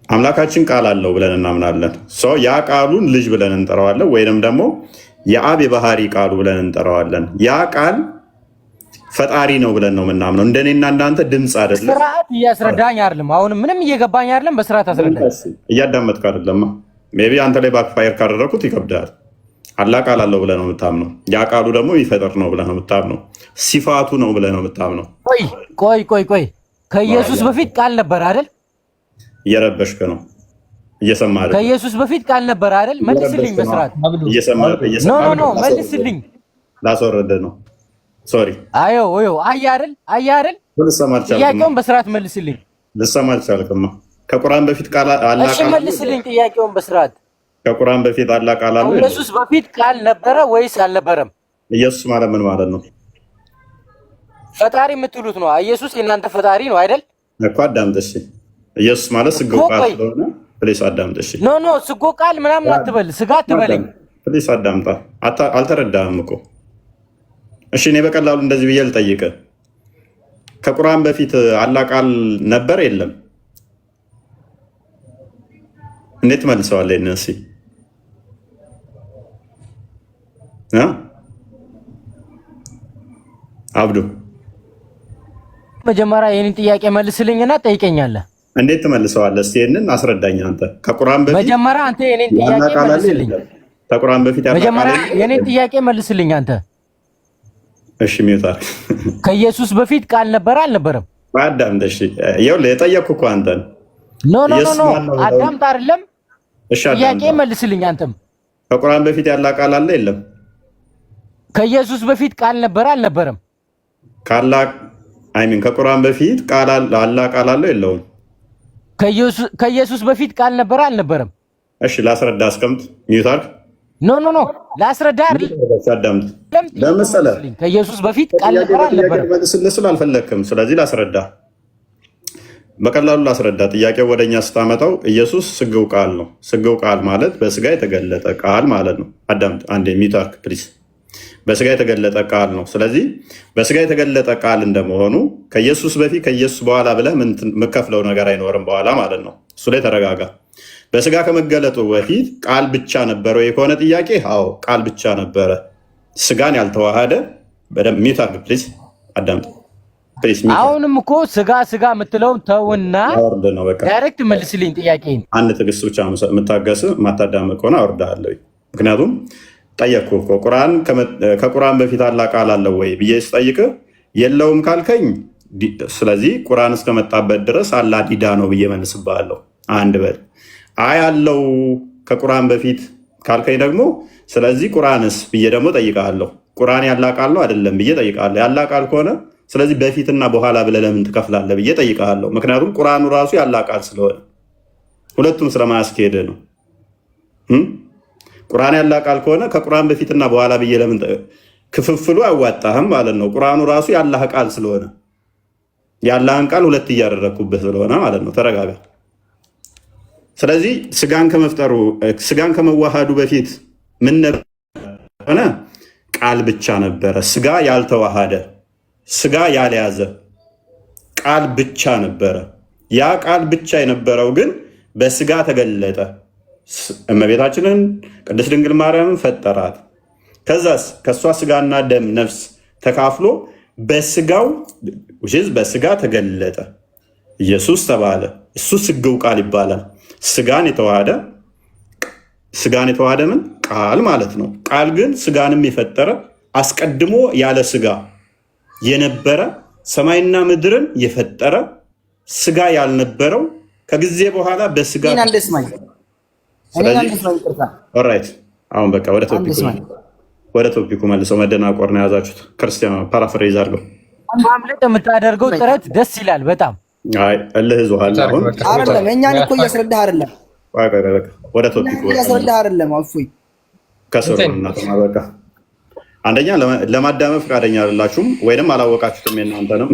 አምላካችን ቃል አለው ብለን እናምናለን። ሰው ያ ቃሉን ልጅ ብለን እንጠራዋለን፣ ወይንም ደግሞ የአብ የባህሪ ቃሉ ብለን እንጠራዋለን። ያ ቃል ፈጣሪ ነው ብለን ነው የምናምነው። እንደኔና እንዳንተ ድምፅ አይደለም። ስርዓት እያስረዳኝ አይደለም። አሁን ምንም እየገባኝ አይደለም። በስርዓት አስረዳኝ። እያዳመጥክ አይደለም። ሜይ ቢ አንተ ላይ ባክፋየር ካደረኩት ይከብዳል። አላህ ቃል አለው ብለህ ነው የምታምነው። ያ ቃሉ ደግሞ ይፈጠር ነው ብለህ ነው የምታምነው። ሲፋቱ ነው ብለህ ነው የምታምነው። ቆይ ከኢየሱስ በፊት ቃል ነበር አይደል? እየረበሽክ ነው። እየሰማህ አይደል? ከኢየሱስ በፊት ቃል ነበር አይደል? መልስልኝ በስርዓት። ኖ መልስልኝ። ላስወረደ ነው። ሶሪ። አዮ አያ አይደል? ጥያቄውን በስርዓት መልስልኝ። ልሰማ አልቻልክማ። ከቁርአን በፊት ቃል አላህ እሺ መልስልኝ ጥያቄውን በስርዓት። ከቁርአን በፊት አላህ ቃል አለው? ኢየሱስ በፊት ቃል ነበረ ወይስ አልነበረም? ኢየሱስ ማለት ምን ማለት ነው? ፈጣሪ የምትሉት ነው። ኢየሱስ የእናንተ ፈጣሪ ነው አይደል? እኮ አዳምጥ እሺ። ኢየሱስ ማለት ስጎ ቃል ስለሆነ ፕሊስ አዳምጥ እሺ። ኖ ስጎ ቃል ምናምን አትበል፣ ስጋ አትበለኝ። ፕሊስ አዳምጣ። አልተረዳህም እኮ። እሺ እኔ በቀላሉ እንደዚህ ብዬ ልጠይቅህ። ከቁርአን በፊት አላህ ቃል ነበር የለም? እንዴት መልሰዋለህ? እነሲ አብዱ መጀመሪያ ይሄንን ጥያቄ መልስልኝና ጠይቀኛለህ። እንዴት ትመልሰዋለህ? እስቲ ይሄንን አስረዳኝ። አንተ ከቁርአን በፊት መጀመሪያ አንተ የኔን ጥያቄ መልስልኝ። ከቁርአን በፊት መጀመሪያ የኔን ጥያቄ መልስልኝ አንተ። እሺ ሚውታር ከኢየሱስ በፊት ቃል ነበር አልነበረም? አዳምጥ እሺ። ይኸውልህ የጠየቅኩህ እኮ አንተን። ኖ አዳምጥ አይደለም። እሺ ጥያቄ መልስልኝ አንተም። ከቁርአን በፊት ያለ ቃል አለ የለም? ከኢየሱስ በፊት ቃል ነበር አልነበረም? ከቁርአን በፊት ቃል አላህ ቃል አለው የለውም? ከኢየሱስ በፊት ቃል ነበር አልነበረም? እሺ ላስረዳ። አስቀምጥ። ሚውታር ኖ ላስረዳ አይደል? አዳምጥ። ለምሳሌ ከኢየሱስ በፊት ቃል ነበር አልነበረም? መልስልህ አልፈለክም። ስለዚህ ላስረዳ፣ በቀላሉ ላስረዳ። ጥያቄው ወደኛ ስታመጣው ኢየሱስ ስግው ቃል ነው። ስግው ቃል ማለት በስጋ የተገለጠ ቃል ማለት ነው። አዳምጥ አንዴ ሚውታር ፕሊዝ። በስጋ የተገለጠ ቃል ነው። ስለዚህ በስጋ የተገለጠ ቃል እንደመሆኑ ከኢየሱስ በፊት ከኢየሱስ በኋላ ብለህ የምከፍለው ነገር አይኖርም በኋላ ማለት ነው። እሱ ላይ ተረጋጋ። በስጋ ከመገለጡ በፊት ቃል ብቻ ነበረው የሆነ ጥያቄ? አዎ ቃል ብቻ ነበረ፣ ስጋን ያልተዋሃደ። በደንብ ሚውታር ፕሊዝ፣ አዳምጥ ፕሊዝ። አሁንም እኮ ስጋ የምትለውን ተውና ዳይሬክት መልስልኝ ጥያቄን። አንድ ትዕግስት ብቻ የምታገስ የማታዳምጥ ከሆነ አወርድሃለሁ። ምክንያቱም ጠየቅኩህ እኮ ከቁርአን በፊት አላህ ቃል አለው ወይ ብዬ ስጠይቅህ የለውም ካልከኝ፣ ስለዚህ ቁርአን እስከመጣበት ድረስ አላህ ዲዳ ነው ብዬ መልስብሃለሁ። አንድ በል። አይ አለው ከቁርአን በፊት ካልከኝ ደግሞ ስለዚህ ቁርአንስ ብዬ ደግሞ ጠይቃለሁ። ቁርአን ያላህ ቃል ነው አይደለም ብዬ ጠይቃለሁ። ያላህ ቃል ከሆነ ስለዚህ በፊትና በኋላ ብለህ ለምን ትከፍላለህ ብዬ ጠይቃለሁ። ምክንያቱም ቁርአኑ ራሱ ያላህ ቃል ስለሆነ ሁለቱም ስለማያስኬድ ነው። ቁርአን ያላህ ቃል ከሆነ ከቁርአን በፊትና በኋላ ብዬ ለምን ክፍፍሉ አያዋጣህም ማለት ነው። ቁርአኑ ራሱ ያላህ ቃል ስለሆነ ያላህን ቃል ሁለት እያደረግኩበት ስለሆነ ማለት ነው። ተረጋጋ። ስለዚህ ስጋን ከመዋሃዱ በፊት ምን ነበረ? ቃል ብቻ ነበረ። ስጋ ያልተዋሃደ፣ ስጋ ያልያዘ ቃል ብቻ ነበረ። ያ ቃል ብቻ የነበረው ግን በስጋ ተገለጠ። እመቤታችንን ቅድስት ድንግል ማርያምን ፈጠራት። ከዛስ ከእሷ ስጋና ደም ነፍስ ተካፍሎ በስጋ ተገለጠ። ኢየሱስ ተባለ። እሱ ስግው ቃል ይባላል። ስጋን የተዋሃደ ምን ቃል ማለት ነው። ቃል ግን ስጋንም የፈጠረ አስቀድሞ ያለ ስጋ የነበረ ሰማይና ምድርን የፈጠረ ስጋ ያልነበረው ከጊዜ በኋላ በስጋ ኦራይት። አሁን በቃ ወደ ቶፒኩ መልሰው። መደናቆር ነው የያዛችሁት። ክርስቲያን ፓራፍሬዝ አድርገው ማምለጥ የምታደርገው ጥረት ደስ ይላል በጣም። አይ እልህ ይዞሃል። አሁን አይደለም እኛን እኮ እያስረዳህ አይደለም። ወደ ቶፒኩ እያስረዳህ አይደለም። እፎይ ከሰሩና በቃ አንደኛ ለማዳመጥ ፈቃደኛ አይደላችሁም ወይንም አላወቃችሁትም። የእናንተንም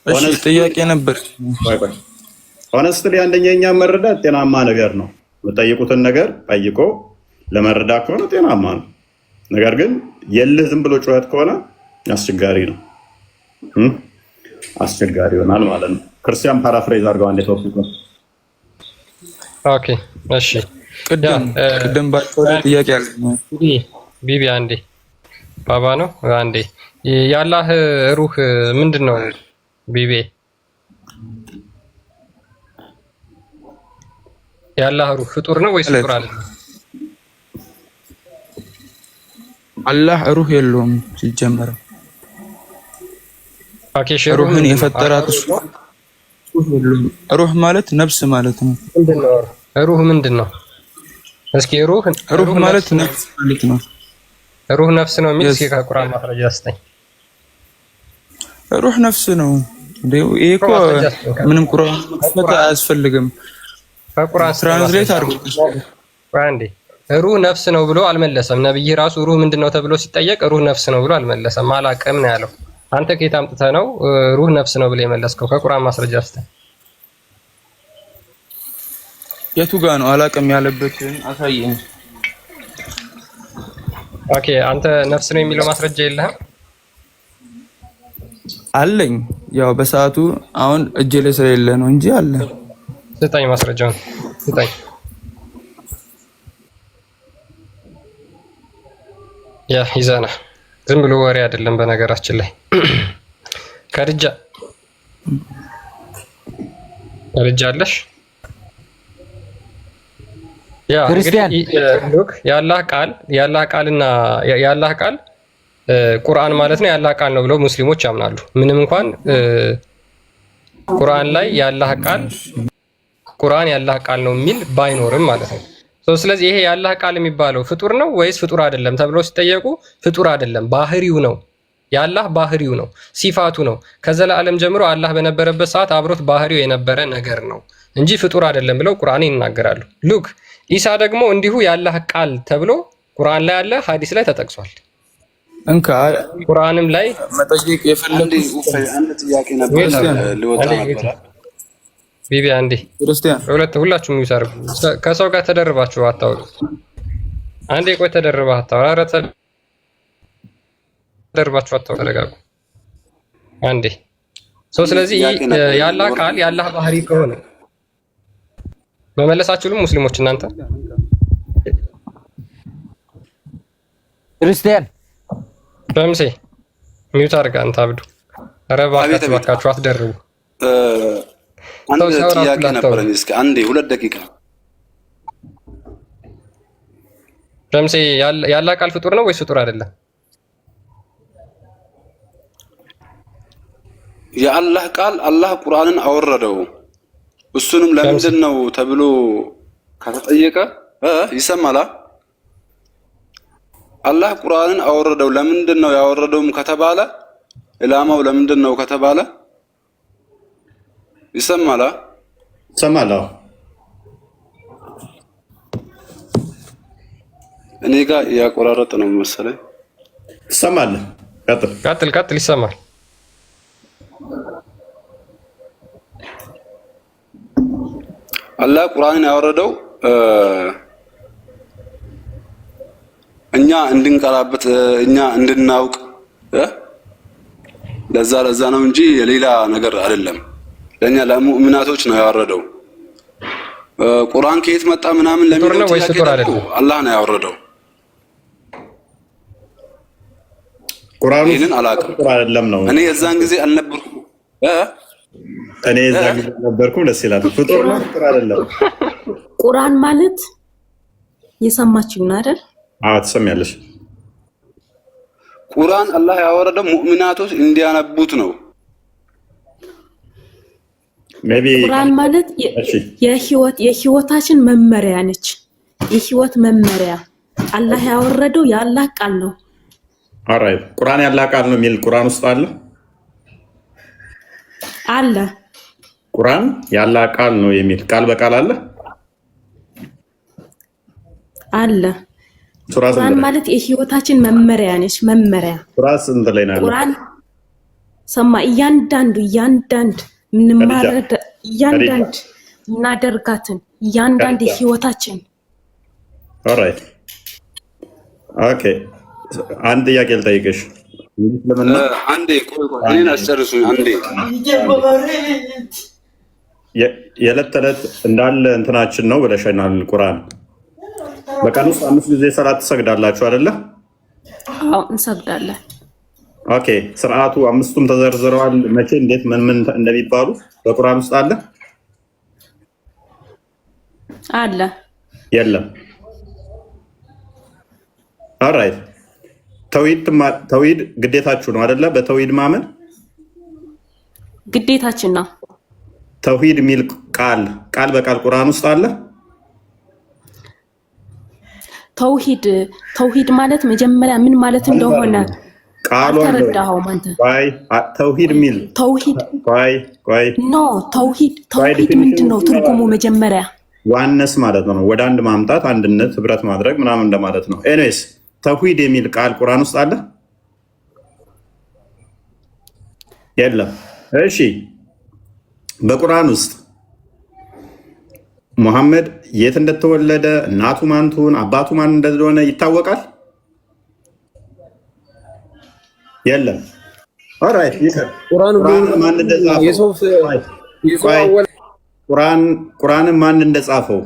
እሺ ጥያቄ ነበር። ሆነስትሊ አንደኛኛ መረዳት ጤናማ ነገር ነው። የምጠይቁትን ነገር ጠይቆ ለመረዳት ከሆነ ጤናማ ነው። ነገር ግን የልህ ዝም ብሎ ጩኸት ከሆነ አስቸጋሪ ነው፣ አስቸጋሪ ይሆናል ማለት ነው። ክርስቲያን ፓራፍሬዝ አድርገው አንዴ ተወስዶ ኦኬ እሺ ቅድም ባጭሩ ጥያቄ አለኝ። ቢቢ አንዴ ባባ ነው አንዴ የአላህ ሩህ ምንድነው? ቢቢ የአላህ ሩህ ፍጡር ነው ወይስ ፍጡር አይደለም? አላህ ሩህ የለውም ሲጀመር። ኦኬ ሩህን የፈጠራት እሱ ሩህ ማለት ነፍስ ማለት ነው። ምንድነው ሩህ? ምንድነው? እስኪ ሩህ ማለት ነፍስ ማለት ነው። ሩህ ነፍስ ነው የሚል እስኪ ከቁርአን ማስረጃ ስጠኝ። ሩህ ነፍስ ነው እንዴ? ይሄ እኮ ምንም ቁርአን መፈታ አያስፈልግም። ከቁርአን ትራንስሌት አድርጎ አንዴ ሩህ ነፍስ ነው ብሎ አልመለሰም። ነብይ ራሱ ሩህ ምንድነው ተብሎ ሲጠየቅ ሩህ ነፍስ ነው ብሎ አልመለሰም። አላቅም ነው ያለው። አንተ ከየት አምጥተህ ነው ሩህ ነፍስ ነው ብለህ የመለስከው? ከቁርአን ማስረጃ ስጠኝ። የቱ ጋር ነው አላቅም ያለበትን አሳየኝ። ኦኬ አንተ ነፍስ ነው የሚለው ማስረጃ የለህም? አለኝ። ያው በሰዓቱ አሁን እጄ ላይ ስለሌለ ነው እንጂ አለ። ስጠኝ ማስረጃውን ስጠኝ። ያ ይዛና ዝም ብሎ ወሬ አይደለም። በነገራችን ላይ ከርጃ አለሽ ያ ክርስቲያን ሉክ የአላህ ቃልና የአላህ ቃል ቁርአን ማለት ነው። የአላህ ቃል ነው ብለው ሙስሊሞች ያምናሉ። ምንም እንኳን ቁርአን ላይ ቁርአን የአላህ ቃል ነው የሚል ባይኖርም ማለት ነው። ስለዚህ ይሄ የአላህ ቃል የሚባለው ፍጡር ነው ወይስ ፍጡር አይደለም ተብለው ሲጠየቁ ፍጡር አይደለም፣ ባህሪው ነው። የአላህ ባህሪው ነው፣ ሲፋቱ ነው። ከዘላለም ጀምሮ አላህ በነበረበት ሰዓት አብሮት ባህሪው የነበረ ነገር ነው እንጂ ፍጡር አይደለም ብለው ቁርአን ይናገራሉ። ሉክ ኢሳ ደግሞ እንዲሁ የአላህ ቃል ተብሎ ቁርአን ላይ አለ፣ ሐዲስ ላይ ተጠቅሷል። እንካ ቁርአንም ላይ መጠየቅ የፈለኩት አንድ ጥያቄ ነበር ልወጣ ነበር። ቢቢ አንዴ ክርስቲያን ሁላችሁም ይሰርቡ። ከሰው ጋር ተደርባችሁ አታውሩ። አንዴ ቆይ ተደርባችሁ አታውሩ። ኧረ ተደርባችሁ አታውሩ። ተረጋጉ አንዴ። ስለዚህ የአላህ ቃል የአላህ ባህሪ ከሆነ መመለሳችሁም ሙስሊሞች እናንተ ክርስቲያን በምሴ ሚውት አድርጋ አንተ አብዱ። ኧረ እባካችሁ አትደርቡ። አንድ ጥያቄ ነበረኝ። እስኪ አንዴ 2 ደቂቃ። በምሴ የአላህ ቃል ፍጡር ነው ወይስ ፍጡር አይደለም? የአላህ ቃል አላህ ቁርአንን አወረደው። እሱንም ለምንድን ነው ተብሎ ከተጠየቀ ይሰማላ። አላህ ቁርአንን አወረደው ለምንድን ነው ያወረደውም ከተባለ ኢላማው ለምንድን ነው ከተባለ ይሰማላ። ይሰማላ። እኔ ጋር ያቆራረጥ ነው መሰለኝ። ይሰማል። ቀጥል። ይሰማል። አላህ ቁርአንን ያወረደው እኛ እንድንቀራበት እኛ እንድናውቅ ለዛ ነው እንጂ የሌላ ነገር አይደለም። ለኛ ለሙእሚናቶች ነው ያወረደው። ቁርአን ከየት መጣ ምናምን ለሚለው ጥያቄ አላህ ነው ያወረደው። ቁርአኑን አላውቅም አይደለም ነው። እኔ የዛን ጊዜ አልነበርኩም። እኔ የዛን ጊዜ አልነበርኩም። ደስ ይላል። ፍጡር ነው ፍጡር አይደለም። ቁርአን ማለት የሰማችሁ ነው አይደል? አዎ ትሰሚያለሽ። ቁርአን አላህ ያወረደው ሙእሚናቶች እንዲያነቡት ነው። ቁርአን ማለት የህይወታችን መመሪያ ነች። የህይወት መመሪያ አላህ ያወረደው የአላህ ቃል ነው። አራይ ቁርአን ያላህ ቃል ነው የሚል ቁርአን ውስጥ አለ። ቁርአን ያላህ ቃል ነው የሚል ቃል በቃል አለ። ቁርአን ማለት የህይወታችን መመሪያ ነች። መመሪያ ሱራ ስንት ላይ ነው? ቁርአን ሰማ እያንዳንዱ እናደርጋትን እያንዳንድ ህይወታችን ኦራይት ኦኬ አንድ ጥያቄ ልጠይቅሽ አንዴ ቆይ እኔን አስጨርሱኝ አንዴ የዕለት ተዕለት እንዳለ እንትናችን ነው ብለሽናል ቁርአን በቀን ውስጥ 5 ጊዜ ሰላት ትሰግዳላችሁ አይደለ አዎ እንሰግዳለን ኦኬ ስርዓቱ አምስቱም ተዘርዝረዋል መቼ እንዴት ምን እንደሚባሉ በቁርአን ውስጥ አለ የለም ኦራይት ተውሂድ ግዴታችሁ ነው አይደለ በተውሂድ ማመን ግዴታችን ነው ተውሂድ ሚል ቃል በቃል ቁርአን ውስጥ አለ ተውሂድ ማለት መጀመሪያ ምን ማለት እንደሆነ ቃሉ ተረዳኸው ማለት ተውሂድ ሚል ተውሂድ ምንድነው ትርጉሙ መጀመሪያ ዋነስ ማለት ነው ወደ አንድ ማምጣት አንድነት ህብረት ማድረግ ምናምን እንደማለት ነው ኤኒዌይስ ተውሂድ የሚል ቃል ቁርአን ውስጥ አለ የለም እሺ በቁርአን ውስጥ ሙሐመድ የት እንደተወለደ እናቱ ማን ትሁን አባቱ ማን እንደሆነ ይታወቃል የለም ኦራይት ቁርአን ማን እንደጻፈው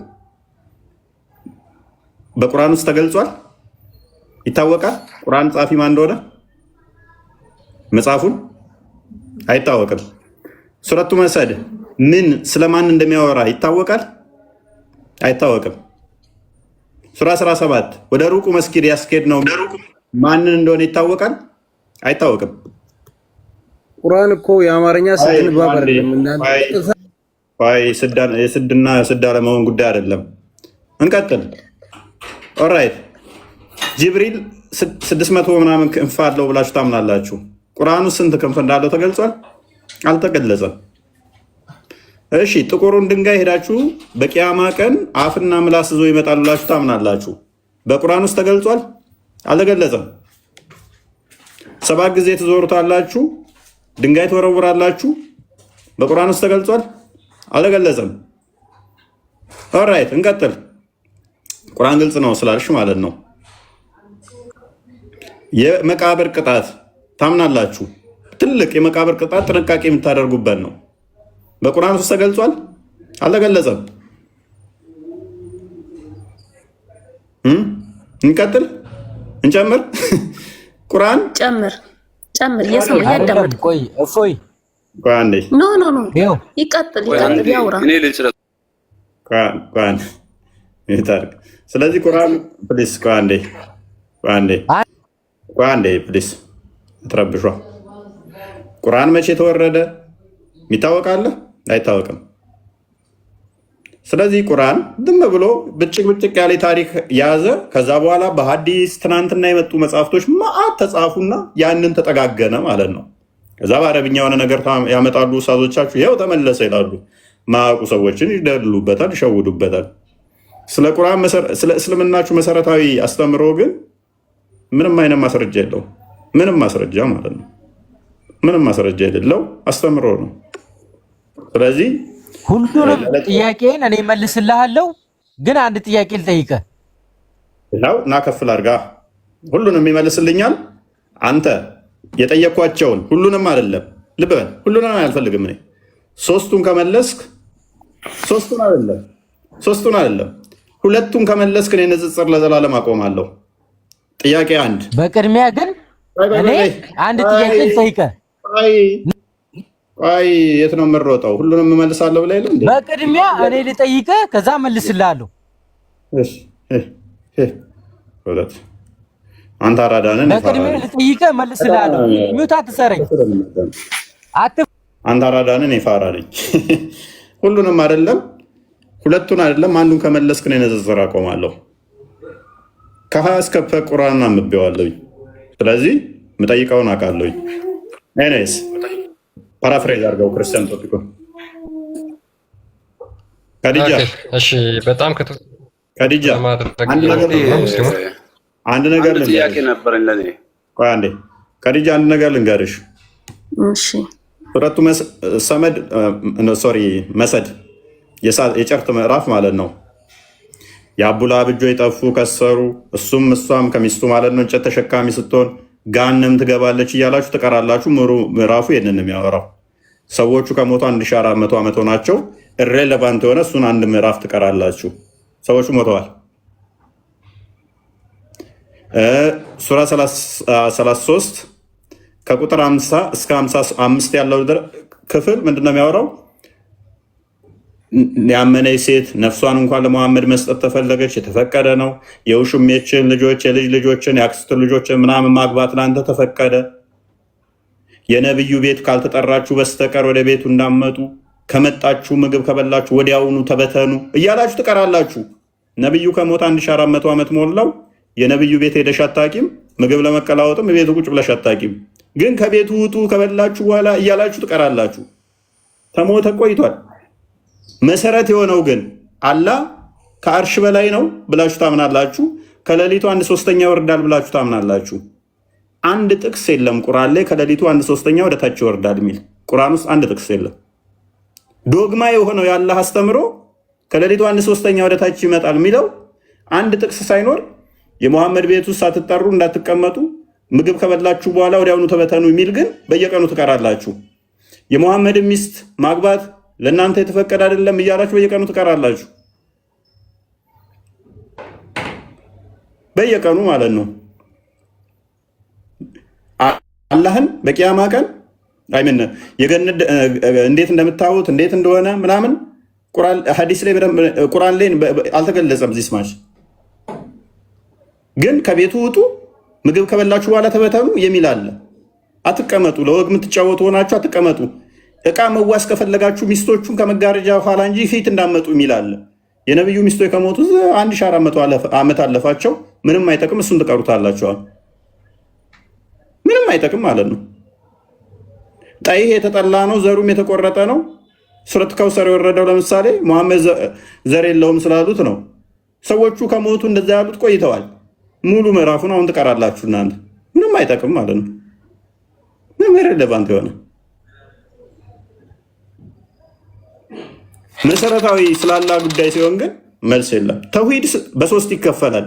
በቁርአን ውስጥ ተገልጿል ይታወቃል ቁርአን ጻፊ ማን እንደሆነ መጽሐፉን አይታወቅም ሱረቱ መስድ ምን ስለማን እንደሚያወራ ይታወቃል አይታወቅም ሱራ 17 ወደ ሩቁ መስጊድ ያስኬድ ነው ማንን እንደሆነ ይታወቃል አይታወቅም ቁርአን እኮ የአማርኛ ስድን ባብ አይደለም የስድና ስዳ ለመሆን ጉዳይ አይደለም እንቀጥል ኦራይት ጅብሪል 600 ምናምን ክንፍ አለው ብላችሁ ታምናላችሁ ቁርአኑ ስንት ክንፍ እንዳለው ተገልጿል አልተገለጸም እሺ ጥቁሩን ድንጋይ ሄዳችሁ በቂያማ ቀን አፍና ምላስ ይዞ ይመጣል ብላችሁ ታምናላችሁ በቁርአን ውስጥ ተገልጿል አልተገለጸም 7 ጊዜ ትዞሩታላችሁ ድንጋይ ትወረውራላችሁ በቁርአን ውስጥ ተገልጿል አልተገለጸም ኦራይት እንቀጥል ቁርአን ግልጽ ነው ስላልሽ ማለት ነው የመቃብር ቅጣት ታምናላችሁ ትልቅ የመቃብር ቅጣት ጥንቃቄ የምታደርጉበት ነው በቁርአን ውስጥ ተገልጿል አልተገለጸም እንቀጥል እንጨምር ቁርአን ጨምር የሰማይ ያዳምጥ ቆይ እፎይ ቋንዴ ኖ ይቀጥል ያውራ እኔ ልጭረት ቋን ይታርክ ስለዚህ ቁርአን ፕሊስ ቋንዴ ፕሊስ ተረብሿ ቁርአን መቼ ተወረደ ይታወቃል አይታወቅም ስለዚህ ቁርአን ዝም ብሎ ብጭቅ ያለ ታሪክ ያዘ ከዛ በኋላ በሐዲስ ትናንትና የመጡ መጽሐፍቶች ማአት ተጻፉና ያንን ተጠጋገነ ማለት ነው ከዛ በአረብኛ የሆነ ነገር ያመጣሉ ኡስታዞቻችሁ ይሄው ተመለሰ ይላሉ ማቁ ሰዎችን ይደልሉበታል ይሸውዱበታል ስለ ቁርአን ስለ እስልምናችሁ መሰረታዊ አስተምሮ ግን ምንም አይነት ማስረጃ የለው ምንም ማስረጃ ማለት ነው ምንም ማስረጃ የሌለው አስተምሮ ነው ስለዚህ ሁሉንም ጥያቄን እኔ መልስልሃለሁ ግን አንድ ጥያቄ ልጠይቅህ ያው ናከፍል አርጋ ሁሉንም ይመልስልኛል አንተ የጠየኳቸውን ሁሉንም አይደለም ልብ በል ሁሉንም አልፈልግም እኔ ሶስቱን ከመለስክ ሶስቱን አይደለም ሁለቱን ከመለስክ እኔ ንጽጽር ለዘላለም አቆማለሁ ጥያቄ አንድ በቅድሚያ ግን እኔ አንድ ጥያቄ ልጠይቅህ አይ የት ነው የምሮጠው ሁሉንም እመልሳለሁ ብለህ አይደል እንዴ በቅድሚያ እኔ ልጠይቅህ ከዛ መልስልሃለሁ እሺ ወለት አንተ አራዳነን በቅድሚያ ልጠይቅህ መልስልሃለሁ ሚውት አትሰረኝ አንተ አራዳነን ይፋራልኝ ሁሉንም አይደለም ሁለቱን አይደለም አንዱን ከመለስክ ነው ንጽጽር አቆማለሁ ከሀ እስከ ፈ ቁርአን አንብቤዋለሁ ስለዚህ የምጠይቀውን አውቃለሁ ኤኒዌይስ ፓራፍሬዝ አድርገው ክርስቲያን ቶፒኮ ከዲጃ እሺ በጣም ከዲጃ አንድ ነገር ጥያቄ ነበረኝ ለኔ ቆይ አንዴ ከዲጃ አንድ ነገር ልንገርሽ እሺ ሱረቱ መሰድ የጨርት ምዕራፍ ማለት ነው። የአቡላሃብ እጆች ጠፉ፣ ከሰሩ፣ እሱም እሷም ከሚስቱ ማለት ነው እንጨት ተሸካሚ ስትሆን ገሃነም ትገባለች እያላችሁ ትቀራላችሁ። ምዕራፉ ይህንን የሚያወራው ሰዎቹ ከሞቱ 1400 ዓመት ሆናቸው። ኢሬሌቫንት የሆነ እሱን አንድ ምዕራፍ ትቀራላችሁ። ሰዎቹ ሞተዋል። ሱራ 33 ከቁጥር 50 እስከ 55 ያለው ክፍል ምንድነው የሚያወራው? ያመነች ሴት ነፍሷን እንኳን ለመሐመድ መስጠት ተፈለገች፣ የተፈቀደ ነው። የውሽሜችን ልጆች፣ የልጅ ልጆችን፣ የአክስትን ልጆችን ምናምን ማግባት ለአንተ ተፈቀደ። የነብዩ ቤት ካልተጠራችሁ በስተቀር ወደ ቤቱ እንዳመጡ፣ ከመጣችሁ ምግብ ከበላችሁ ወዲያውኑ ተበተኑ እያላችሁ ትቀራላችሁ። ነብዩ ከሞት 1400 ዓመት ሞላው። የነብዩ ቤት ሄደሽ አታቂም፣ ምግብ ለመቀላወጥም ቤቱ ቁጭ ብለሽ አታቂም። ግን ከቤቱ ውጡ ከበላችሁ በኋላ እያላችሁ ትቀራላችሁ። ተሞተ ቆይቷል። መሰረት የሆነው ግን አላህ ከአርሽ በላይ ነው ብላችሁ ታምናላችሁ። ከሌሊቱ 1/3 ይወርዳል ብላችሁ ታምናላችሁ። አንድ ጥቅስ የለም ቁርአን ላይ ከሌሊቱ 1/3 ወደ ታች ይወርዳል የሚል ቁርአን ውስጥ አንድ ጥቅስ የለም። ዶግማ የሆነው የአላህ አስተምሮ ከሌሊቱ 1/3 ወደ ታች ይመጣል የሚለው አንድ ጥቅስ ሳይኖር የሙሐመድ ቤት ውስጥ ሳትጠሩ እንዳትቀመጡ፣ ምግብ ከበላችሁ በኋላ ወዲያውኑ ተበተኑ የሚል ግን በየቀኑ ትቀራላችሁ። የሙሐመድ ሚስት ማግባት ለእናንተ የተፈቀደ አይደለም እያላችሁ በየቀኑ ትቀራላችሁ። በየቀኑ ማለት ነው። አላህን በቂያማ ቀን አይምን የገነት እንዴት እንደምታዩት እንዴት እንደሆነ ምናምን ሐዲስ ላይ ቁርአን ላይ አልተገለጸም። እዚህ ስማች ግን ከቤቱ ውጡ፣ ምግብ ከበላችሁ በኋላ ተበተኑ የሚል አለ። አትቀመጡ፣ ለወግ የምትጫወቱ ሆናችሁ አትቀመጡ። እቃ መዋስ ከፈለጋችሁ ሚስቶቹን ከመጋረጃ ኋላ እንጂ ፊት እንዳመጡ የሚል አለ። የነብዩ ሚስቶች ከሞቱ 1400 ዓመት አለፋቸው። ምንም አይጠቅም፣ እሱን ትቀሩታላችኋል። ምንም አይጠቅም ማለት ነው። ጠይህ የተጠላ ነው፣ ዘሩም የተቆረጠ ነው። ሱረት ከውሰር የወረደው ለምሳሌ ሙሐመድ ዘር የለውም ስላሉት ነው። ሰዎቹ ከሞቱ እንደዛ ያሉት ቆይተዋል። ሙሉ ምዕራፉን አሁን ትቀራላችሁ እናንተ። ምንም አይጠቅም ማለት ነው። ምንም ኢሬሌቫንት የሆነ መሰረታዊ ስላላ ጉዳይ ሲሆን ግን መልስ የለም። ተውሂድ በሶስት ይከፈላል።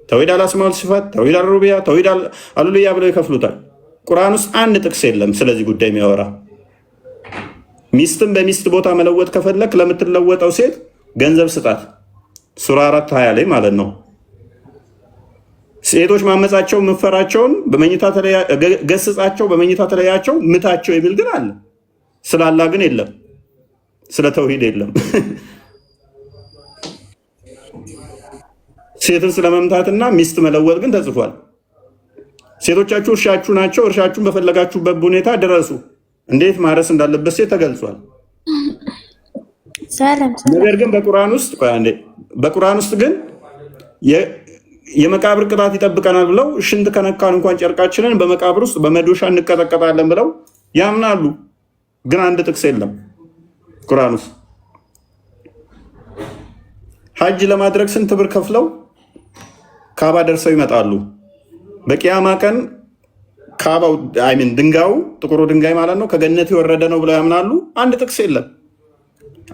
ተውሂድ አልአስማኡል ሲፋት፣ ተውሂድ አልሩቢያ፣ ተውሂድ አልኡሉሂያ ብለው ይከፍሉታል። ቁርአን ውስጥ አንድ ጥቅስ የለም ስለዚህ ጉዳይ የሚያወራ። ሚስትን በሚስት ቦታ መለወጥ ከፈለክ ለምትለወጠው ሴት ገንዘብ ስጣት። ሱራ 4:20 ላይ ማለት ነው። ሴቶች ማመጻቸው ምፈራቸውን ገስጻቸው፣ በመኝታ ተለያቸው፣ ምታቸው የሚል ግን አለ። ስላላ ግን የለም። ስለ ተውሂድ የለም። ሴትን ስለመምታትና ሚስት መለወጥ ግን ተጽፏል። ሴቶቻችሁ እርሻችሁ ናቸው፣ እርሻችሁን በፈለጋችሁበት ሁኔታ ድረሱ። እንዴት ማረስ እንዳለበት ሴት ተገልጿል። ነገር ግን በቁርአን ውስጥ ግን የመቃብር ቅጣት ይጠብቀናል ብለው ሽንት ከነካን እንኳን ጨርቃችንን በመቃብር ውስጥ በመዶሻ እንቀጠቀጣለን ብለው ያምናሉ። ግን አንድ ጥቅስ የለም ቁርአን ውስጥ። ሐጅ ለማድረግ ስንት ብር ከፍለው ካባ ደርሰው ይመጣሉ። በቂያማ ቀን ካባው ድንጋዩ ጥቁሩ ድንጋይ ማለት ነው ከገነት የወረደ ነው ብለው ያምናሉ። አንድ ጥቅስ የለም።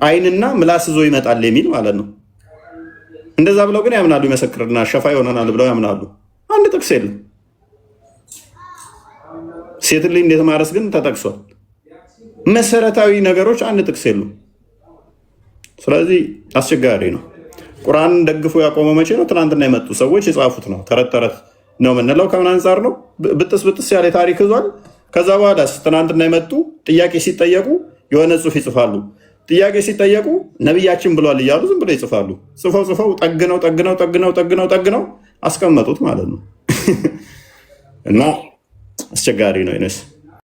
አይንና ምላስ ይዞ ይመጣል የሚል ማለት ነው። እንደዛ ብለው ግን ያምናሉ። ይመሰክርና ሸፋ ይሆነናል ብለው ያምናሉ። አንድ ጥቅስ የለም። ሴት ልጅ እንዴት ማረስ ግን ተጠቅሷል። መሰረታዊ ነገሮች አንድ ጥቅስ የሉም። ስለዚህ አስቸጋሪ ነው። ቁርአንን ደግፎ ያቆመው መቼ ነው? ትናንትና የመጡ ሰዎች የጻፉት ነው። ተረት ተረት ነው የምንለው ከምን አንጻር ነው? ብጥስ ብጥስ ያለ ታሪክ ይዟል። ከዛ በኋላ ትናንትና የመጡ ጥያቄ ሲጠየቁ የሆነ ጽሑፍ ይጽፋሉ። ጥያቄ ሲጠየቁ ነቢያችን ብሏል እያሉ ዝም ብለው ይጽፋሉ። ጽፈው ጠግነው አስቀመጡት ማለት ነው። እና አስቸጋሪ ነው ይነስ